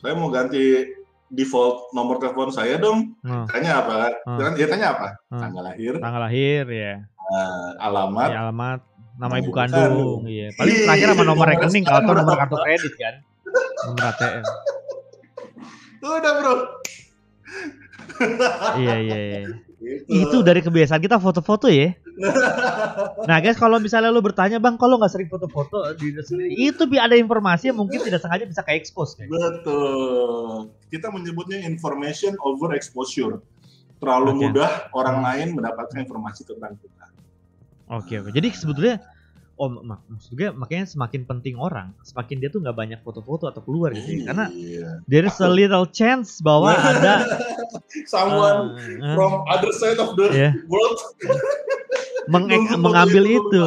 Saya mau ganti default nomor telepon saya dong. Tanya apa? Tanya apa? Tanggal lahir ya. Alamat. Ya, alamat. Nama ibu kandung, iya. Paling terakhir sama nomor rekening atau nomor kartu kredit kan. Nomor ATM. Udah bro. Iya. Itu dari kebiasaan kita foto-foto ya. Nah guys, kalau misalnya lo bertanya bang, kalau nggak sering foto-foto itu ada informasi yang mungkin tidak sengaja bisa ke expose. Betul. Kita menyebutnya information over exposure. Terlalu mudah orang lain mendapatkan informasi tentang kita. Oke. Jadi sebetulnya, maksudnya makanya semakin penting orang, semakin dia tuh nggak banyak foto-foto atau keluar gitu. Karena there's a little chance bahwa ada someone from other side of the world mengambil itu.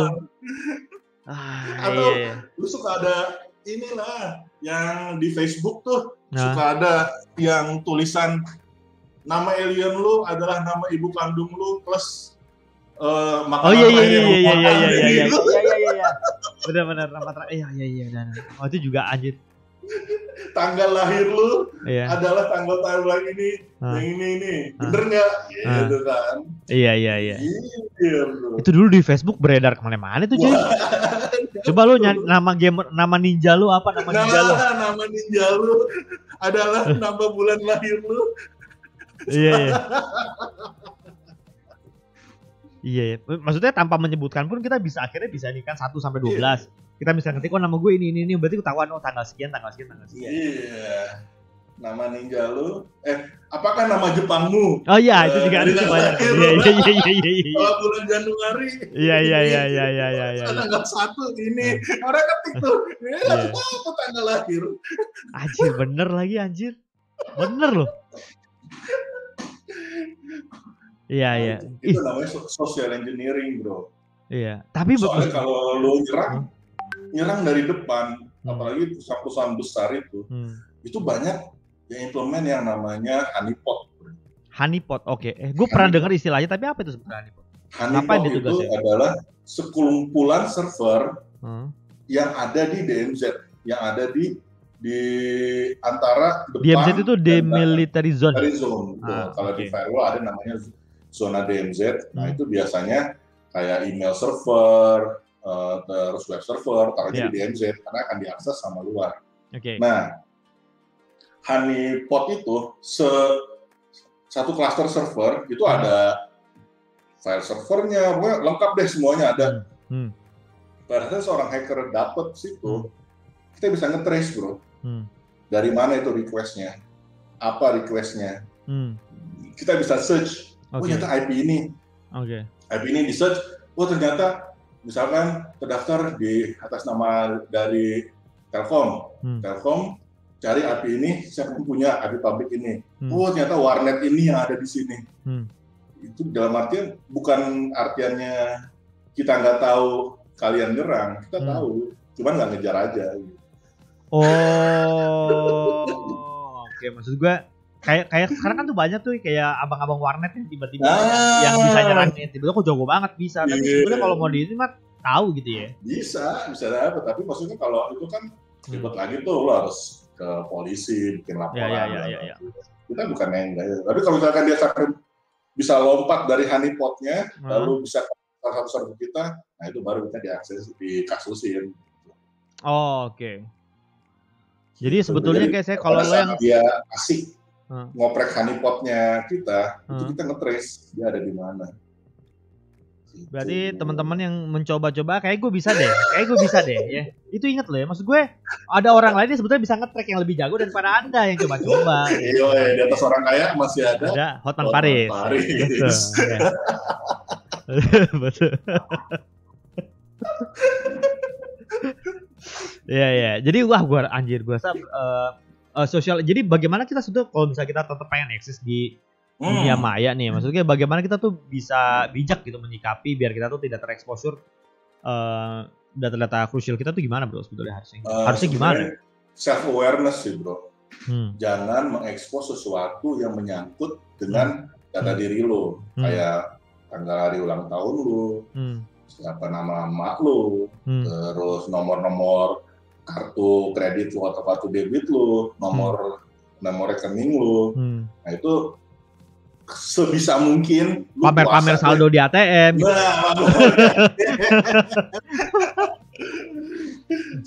Atau lu suka ada inilah yang di Facebook tuh suka ada yang tulisan nama alien lu adalah nama ibu kandung lu plus makanan iya. Benar nama iya. Oh itu juga anjir. Tanggal lahir lu adalah tanggal ini, yang ini. Bener nggak? Gitu kan? Iya. Itu dulu di Facebook beredar kemana-mana tuh cuy. Coba lu nama ninja lu apa nama ninja lu? Nama ninja lu adalah nama bulan lahir lu. Iya. Iya, maksudnya tanpa menyebutkan pun kita akhirnya bisa nih kan 1 sampai 12. Kita bisa ngetik nama gue ini berarti ketahuan tanggal sekian. Iya. Nama ninja lu apakah nama Jepangmu? Oh iya, itu juga ada banyak. Iya. Kalau bulan Januari. Iya. Tanggal 1 ini. Orang ketik tuh. Apa tanggal lahir? Anjir, bener lagi anjir. Bener loh. Iya. Itu namanya social engineering, bro. Iya. Tapi soalnya kalau lo nyerang dari depan, apalagi perusahaan besar itu banyak yang implement yang namanya honeypot. Honeypot, oke. Gue pernah dengar istilahnya, tapi apa itu sebenarnya honeypot? Honeypot itu adalah sekumpulan server yang ada di DMZ, yang ada di antara depan. DMZ itu demilitary zone. Kalau di firewall ada namanya zona DMZ. Nah itu biasanya kayak email server, terus web server, taruhnya di DMZ karena akan diakses sama luar. Nah, honeypot itu satu cluster server itu ada file servernya, pokoknya lengkap deh semuanya ada. Pada seorang hacker dapat situ, kita bisa nge-trace bro. Dari mana itu requestnya, apa requestnya, kita bisa search. Ternyata IP ini, IP ini di search. Ternyata misalkan terdaftar di atas nama dari Telkom. Telkom cari IP ini, siapa yang punya IP publik ini. Ternyata warnet ini yang ada di sini. itu dalam artian bukan artiannya kita nggak tahu kalian nyerang, kita tahu, cuman nggak ngejar aja. Gitu. Oh, oke, maksud gue kayak sekarang kan tuh banyak tuh kayak abang-abang warnet yang tiba-tiba yang bisa nyerangnya, tiba-tiba kok jago banget bisa, tapi sebenarnya kalau mau di ini mah tahu gitu ya. Bisa dapat, tapi maksudnya kalau itu kan ribet lagi tuh lo harus ke polisi bikin laporan. Ya. Kita bukan yang enggak. Tapi kalau misalkan dia bisa lompat dari honeypot-nya lalu bisa ke salah satu kita, nah itu baru kita dikasusin. Oh, oke. Jadi sebetulnya kayak saya kalau lo yang dia asik ngoprek honeypot-nya kita, itu kita nge-trace dia ada di mana. Berarti teman-teman yang mencoba-coba kayak gue bisa deh ya. Itu ingat loh ya, maksud gue ada orang lain yang sebetulnya bisa nge-track yang lebih jago daripada Anda yang coba-coba. Iya, di atas orang kaya masih ada Hotman Paris. Betul. Ya. Betul. Iya. Jadi gue rasa sosial. Jadi bagaimana kita sebetulnya kalau misalnya kita tetap pengen eksis di dunia maya nih, maksudnya bagaimana kita tuh bisa bijak gitu menyikapi biar kita tuh tidak tereksposur data-data krusial kita tuh gimana bro sebetulnya harusnya gimana? Self awareness sih bro. Jangan mengekspos sesuatu yang menyangkut dengan data diri lo, kayak tanggal hari ulang tahun lo, siapa nama emak lo, terus nomor-nomor kartu kredit lo atau kartu debit lo, nomor rekening lo. Nah itu sebisa mungkin pamer saldo di ATM.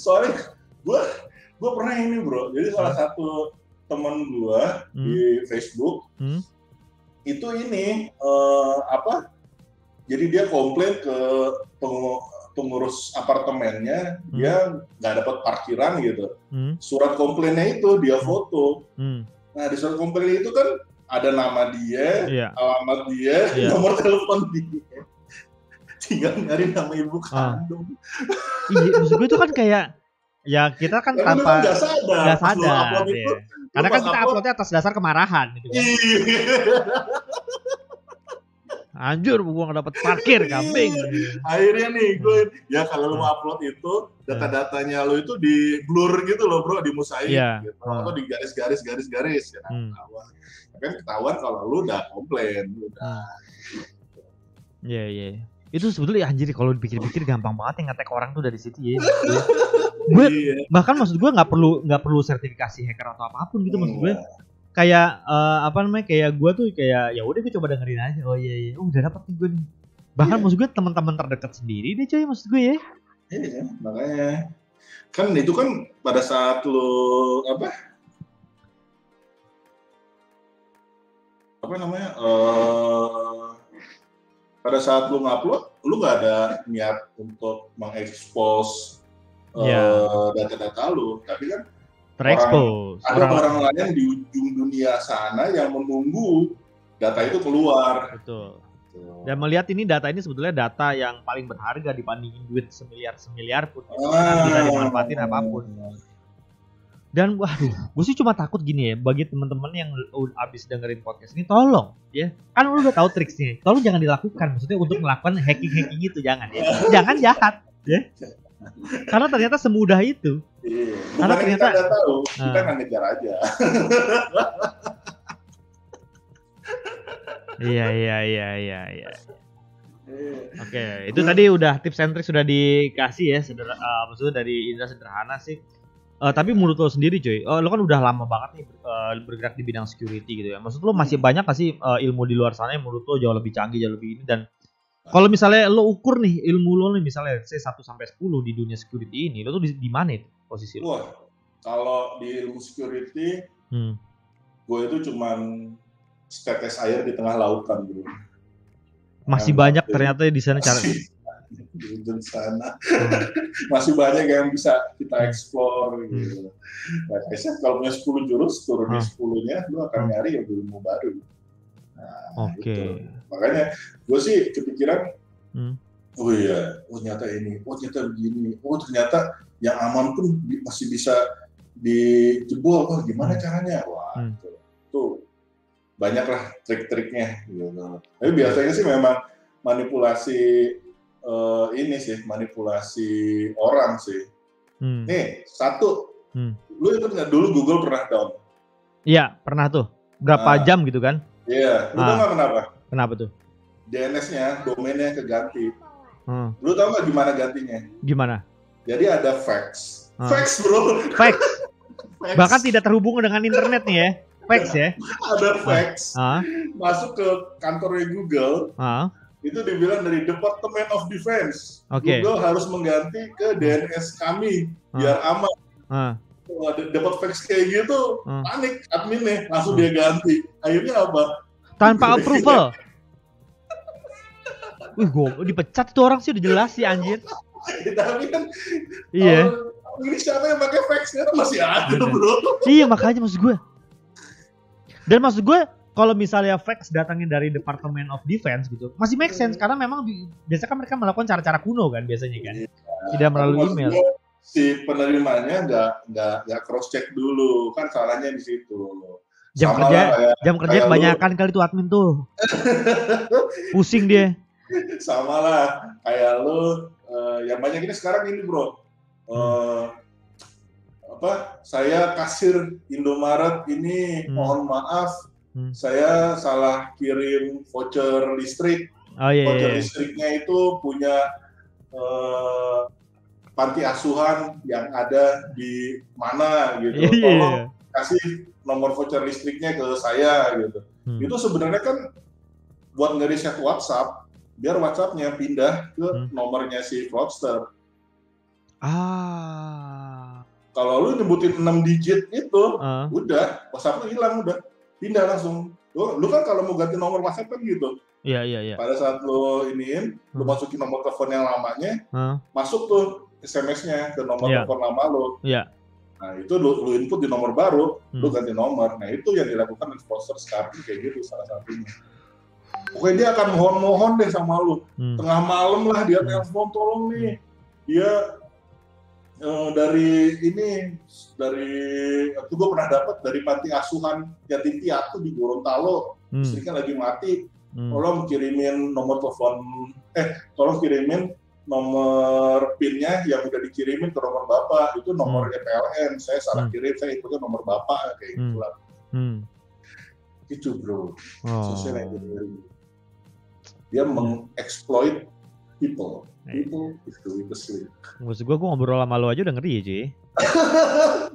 Soalnya gue pernah ini bro, jadi salah satu teman gue di Facebook itu ini jadi dia komplain ke pengurus apartemennya, dia nggak dapat parkiran gitu. Surat komplainnya itu dia foto. Nah di surat komplain itu kan ada nama dia, alamat dia, nomor telepon dia. Tinggal nyari nama ibu kandung. Iya, maksud gue itu kan kayak ya kita kan tanpa nggak sadar. Ya. Karena kan kita uploadnya atas dasar kemarahan gitu kan. Anjur, gue nggak dapat parkir, kambing. Akhirnya nih, gue kalau lo upload itu data-datanya lo itu di blur gitu loh bro, di mosaik, gitu. Atau di garis-garis ya. Kan ketahuan kalau lu udah komplain, Iya. Itu sebetulnya anjir kalau dipikir-pikir gampang banget yang ngetek orang tuh dari situ ya. Gue bahkan maksud gue nggak perlu sertifikasi hacker atau apapun gitu maksud gue. Kayak kayak gue tuh kayak ya udah gue coba dengerin aja. Oh iya udah dapet nih gue nih. Bahkan maksud gue teman-teman terdekat sendiri deh coy maksud gue ya. Iya makanya kan itu kan pada saat lo pada saat lu ngupload, lu nggak ada niat untuk mengekspos data-data lu, tapi kan terekspos. Ada orang lain di ujung dunia sana yang menunggu data itu keluar. Betul. Dan melihat ini data ini sebetulnya data yang paling berharga dibandingin duit semiliar pun bisa dimanfaatin apapun. Dan waduh, gue sih cuma takut gini ya, bagi teman-teman yang abis dengerin podcast ini, tolong ya, kan lu udah tahu triksnya, tolong jangan dilakukan, maksudnya untuk melakukan hacking itu jangan ya, jangan jahat ya, karena ternyata semudah itu. Karena ternyata kita tahu, kita nggak ngejar aja. Iya. Oke, itu tadi udah tips and trik sudah dikasih ya, maksudnya dari Indra sederhana sih. Tapi menurut lo sendiri cuy, lo kan udah lama banget nih bergerak di bidang security gitu ya. Maksud lo masih banyak gak sih ilmu di luar sana yang menurut lo jauh lebih canggih, jauh lebih ini. Dan kalau misalnya lo ukur nih ilmu lo nih misalnya 1 sampai 10 di dunia security ini, lo tuh di mana itu posisi lo? Wah, kalau di ilmu security, gue itu cuman setetes air di tengah lautan bro. Masih banyak ternyata di sana cara di sana masih banyak yang bisa kita explore gitu. Nah, biasanya kalau punya 10 jurus turun di 10-nya lu akan nyari ilmu baru. Nah, gitu. Makanya gue sih kepikiran ternyata ini, ternyata begini, ternyata yang aman pun masih bisa dijebol. Gimana caranya? Wah, itu banyaklah trik-triknya gitu. Tapi biasanya sih memang manipulasi manipulasi orang sih. Nih, satu, lu ingat nggak dulu Google pernah down? Iya, pernah tuh. Berapa jam gitu kan? Iya, lu tau nggak kenapa? Kenapa tuh? DNS-nya, domainnya keganti. Lu tau nggak gimana gantinya? Gimana? Jadi ada fax. Fax bro. Fax. Bahkan tidak terhubung dengan internet nih ya. Fax ya. Ada fax. Masuk ke kantornya Google. Itu dibilang dari Department of Defense. Google harus mengganti ke DNS kami biar aman. Dapat fax kayak gitu, panik adminnya, langsung dia ganti. Akhirnya apa? Tanpa approval. Gue dipecat tuh orang sih udah jelas sih anjir. Tapi kan iya. Ini siapa yang pakai faxnya masih ada bro. Iya makanya maksud gue. Dan maksud gue kalau misalnya fax datangnya dari Department of Defense gitu, masih make sense karena memang biasanya kan mereka melakukan cara-cara kuno kan biasanya kan. Tidak melalui email. Si penerimanya nggak cross check dulu, kan salahnya di situ. Jam kerja kebanyakan kali tuh admin tuh. Pusing dia. Sama lah kayak lu yang banyak ini sekarang ini bro. Saya kasir Indomaret ini mohon maaf saya salah kirim voucher listrik. Voucher listriknya itu punya panti asuhan yang ada di mana gitu. Tolong kasih nomor voucher listriknya ke saya gitu. Itu sebenarnya kan buat nge-reset WhatsApp biar WhatsApp-nya pindah ke nomornya si fraudster. Kalau lu nyebutin 6 digit itu, udah WhatsApp lu hilang, udah pindah langsung. Lu kan kalau mau ganti nomor WhatsApp kan gitu. Iya. Pada saat lu lu masukin nomor telepon yang lamanya, masuk tuh SMS-nya ke nomor telepon lama lu. Iya. Nah itu lu input di nomor baru, lu ganti nomor. Nah itu yang dilakukan oleh fraudster sekarang kayak gitu salah satunya. Pokoknya dia akan mohon-mohon deh sama lu. Tengah malam lah dia telepon, tolong nih. Dia dari waktu gue pernah dapat dari panti asuhan yatim piatu di Gorontalo, istrinya lagi mati. Tolong kirimin nomor telepon, tolong kirimin nomor PIN-nya yang udah dikirimin ke nomor bapak. Itu nomornya PLN. Saya salah kirim, saya ikutnya nomor bapak kayak gitu lah. Itu bro, social engineering. Dia mengeksploit people is the weakest link. Maksud gue ngobrol sama lo aja udah ngeri ya cuy.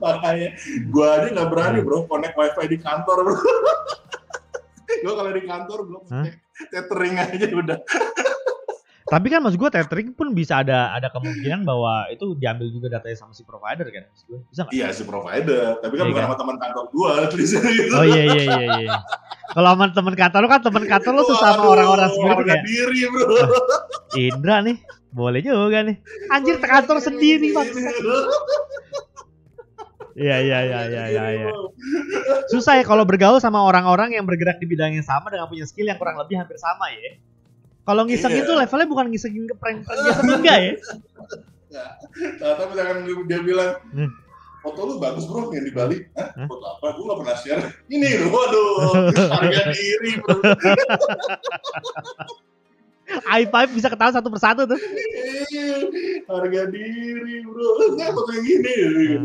Makanya gue aja gak berani bro connect wifi di kantor bro. Gue kalau di kantor belum tethering aja udah. Tapi kan maksud gue tethering pun bisa ada kemungkinan bahwa itu diambil juga datanya sama si provider kan. Bisa gak? Iya si provider, tapi kan bukan sama teman kantor gue tulisannya gitu. Oh iya. Kalau sama teman kantor lo sesama orang-orang security kayak diri bro. Indra nih, boleh juga nih. Anjir kantor sendiri bang. Iya. Susah ya kalau bergaul sama orang-orang yang bergerak di bidang yang sama dengan punya skill yang kurang lebih hampir sama ya. Kalau ngiseng itu levelnya bukan ngisengin ke prank biasa enggak ya. Tapi misalkan dia bilang foto lu bagus bro yang di Bali. Foto apa? Gue gak pernah share. Ini waduh, harga diri bro. i5 bisa ketahuan satu persatu tuh. Harga diri bro. Nggak foto yang gini.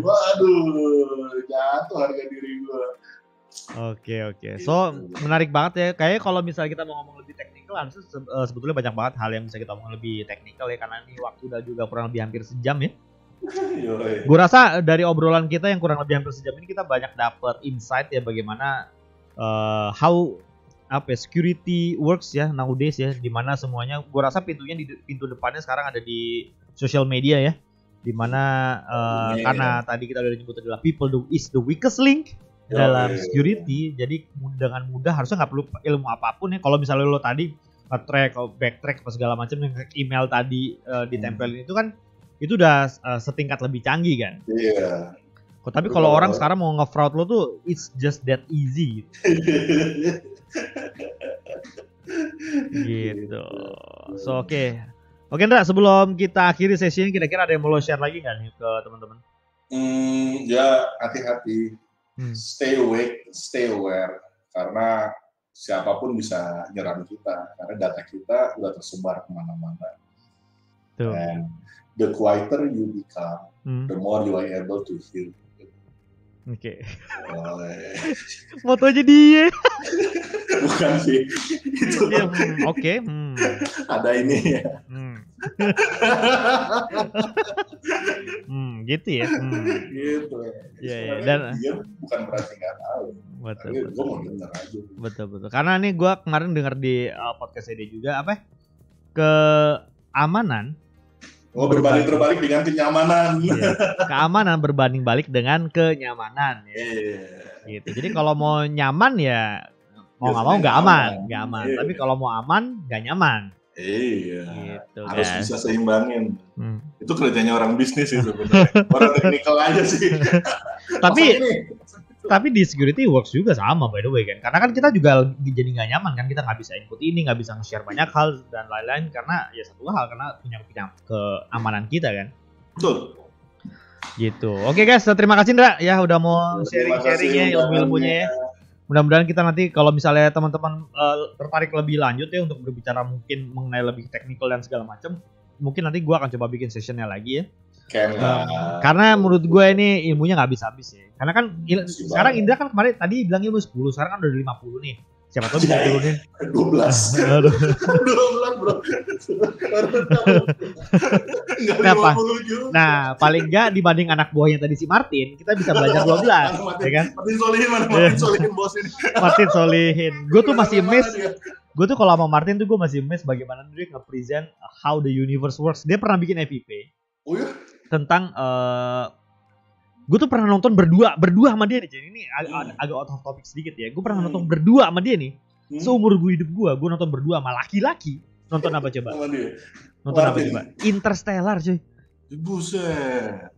Waduh, jatuh harga diri gue. Oke. So menarik banget ya. Kayaknya kalau misalnya kita mau ngomong lebih teknikal, harusnya sebetulnya banyak banget hal yang bisa kita ngomong lebih teknikal ya. Karena ini waktu udah juga kurang lebih hampir sejam ya. Gue rasa dari obrolan kita yang kurang lebih hampir sejam ini kita banyak dapat insight ya bagaimana security works ya nowadays ya, dimana semuanya gue rasa pintu depannya sekarang ada di social media ya, dimana karena tadi kita udah nyebut adalah people is the weakest link dalam security, jadi dengan mudah harusnya nggak perlu ilmu apapun ya. Kalau misalnya lo tadi backtrack segala macam yang email tadi ditempelin itu kan itu udah setingkat lebih canggih kan. Iya. Tapi kalau orang sekarang mau nge-fraud lo tuh it's just that easy gitu. So oke Ndra, sebelum kita akhiri sesi ini kira-kira ada yang mau lo share lagi nggak nih ke teman-teman? Ya hati-hati, stay awake, stay aware, karena siapapun bisa nyerang kita karena data kita udah tersebar kemana-mana. And the quieter you become, the more you are able to heal. Oke. Motonya dia. Bukan sih. Itu. Oke. Ada ini ya. Gitu ya. Gitu. Ya, dan dia bukan berarti nggak tahu. Betul. Gue mau denger aja. Betul. Karena nih gue kemarin dengar di podcast dia juga keamanan. Berbanding terbalik dengan kenyamanan. Iya. Keamanan berbanding balik dengan kenyamanan. Ya. Gitu. Jadi kalau mau nyaman ya mau nggak mau nggak aman. Tapi kalau mau aman nggak nyaman. Iya. Gitu, harus bisa seimbangin. Itu kerjanya orang bisnis sih sebenarnya. Orang teknikal aja sih. Tapi di security works juga sama by the way kan. Karena kan kita juga jadi nggak nyaman kan. Kita nggak bisa input ini, nggak bisa nge-share banyak hal dan lain-lain. Karena ya satu hal, karena punya keamanan kita kan. Betul. Gitu. Oke guys, terima kasih Indra ya udah mau sharing-sharingnya, ilmu-ilmunya ya. Mudah-mudahan kita nanti kalau misalnya teman-teman tertarik lebih lanjut ya untuk berbicara mungkin mengenai lebih teknikal dan segala macam. Mungkin nanti gue akan coba bikin sessionnya lagi ya. Karena menurut gue ini ilmunya nggak habis-habis ya. Karena kan sekarang Indra kan kemarin tadi bilang ilmu 10, sekarang kan udah 50 nih. Siapa tahu bisa turunin 12 bro. Nah paling nggak dibanding anak buahnya tadi si Martin, kita bisa belajar 12 ya kan? Martin Solihin mana? Martin Solihin bos ini. Martin Solihin. Gue tuh masih miss. Gue tuh kalau sama Martin tuh gue masih miss bagaimana dia nge-present how the universe works. Dia pernah bikin FYP. Oh ya? Tentang gue tuh pernah nonton berdua sama dia nih. Jadi ini agak out of topic sedikit ya. Gue pernah nonton berdua sama dia nih. Seumur hidup gue nonton berdua sama laki-laki. Nonton apa coba? Nonton apa coba? Interstellar cuy. Buset.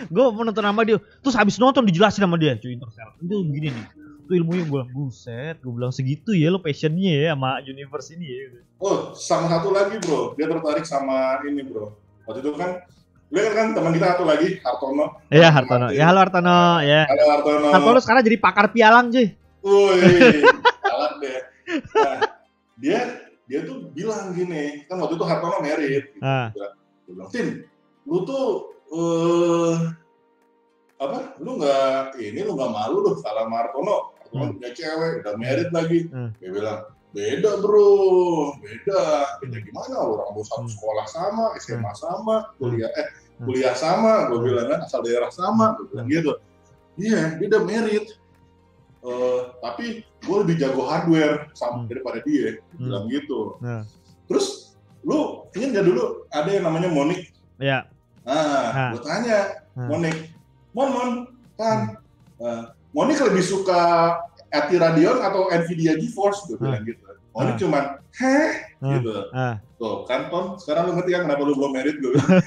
Gue mau nonton sama dia. Terus habis nonton dijelasin sama dia cuy Interstellar. Itu begini nih. Itu ilmunya gue bilang buset. Gue bilang segitu ya lo passionnya ya sama universe ini ya. Oh sama satu lagi bro. Dia tertarik sama ini bro. Waktu itu kan lihat kan teman kita satu lagi Hartono. Iya Hartono. Ya halo Hartono ya. Halo Hartono. Hartono sekarang jadi pakar pialang cuy. Woi, galak deh. Nah, dia tuh bilang gini, kan waktu itu Hartono married. Gitu. Dia bilang, Tin, lu tuh lu nggak malu lu salah sama Hartono. Hartono punya cewek, udah married lagi. Dia bilang, beda bro, beda gimana, orang mau satu sekolah sama, SMA sama, kuliah sama, gue bilang kan asal daerah sama, gue bilang gitu. Iya, dia udah married, tapi gue lebih jago hardware sama daripada dia, bilang gitu. Terus lu ingat gak dulu ada yang namanya Monik? Iya. Nah, gue tanya Monik, Mon kan, Monik lebih suka RT Radeon atau Nvidia GeForce, gue bilang gitu. Oh ini cuman, gitu. Tuh kan Tom, sekarang lu ngerti kan kenapa lu belum married gue bilang.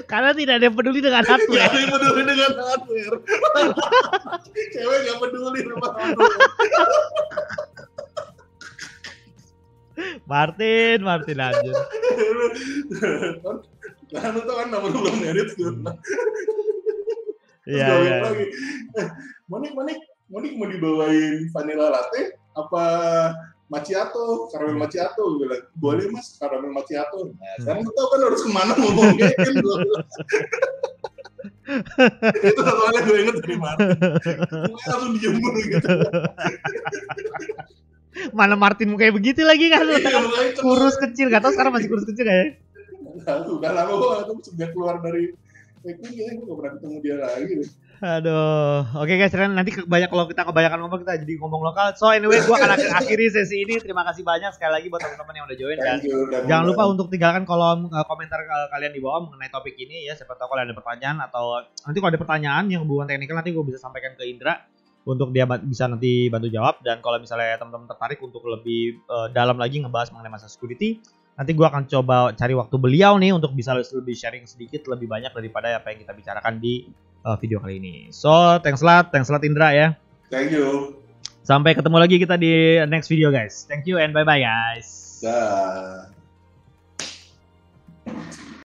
Karena tidak ada yang peduli dengan hardware. Gak ada yang peduli dengan hardware. Cewek gak peduli sama hardware. Martin lanjut. Kan lu tau kan nama lu belum married gue bilang. Iya. Lagi. Monik mau dibawain vanilla latte apa macchiato, karamel macchiato, gue bilang, boleh mas karamel macchiato. Nah, sekarang lu tau kan harus kemana ngomongnya kan gue bilang. Itu soalnya gue inget dari Martin. Gue langsung diem gitu. Mana Martin kayak begitu lagi kan? Kurus kecil, gak tau sekarang masih kurus kecil gak ya? Udah lama gue sejak keluar dari gue gak pernah ketemu dia lagi deh. Aduh, oke guys, nanti kalau kita kebanyakan ngomong kita jadi ngomong lokal. So anyway, gue akan akhiri sesi ini. Terima kasih banyak sekali lagi buat teman-teman yang udah join dan jangan lupa untuk tinggalkan kolom komentar kalian di bawah mengenai topik ini ya. Siapa tahu kalian ada pertanyaan atau nanti kalau ada pertanyaan yang hubungan teknikal nanti gue bisa sampaikan ke Indra untuk dia bisa nanti bantu jawab. Dan kalau misalnya teman-teman tertarik untuk lebih dalam lagi ngebahas mengenai masalah security, nanti gue akan coba cari waktu beliau nih untuk bisa lebih sharing sedikit lebih banyak daripada apa yang kita bicarakan di video kali ini. So, thanks a lot Indra ya. Thank you. Sampai ketemu lagi kita di next video guys. Thank you and bye-bye guys. Dah.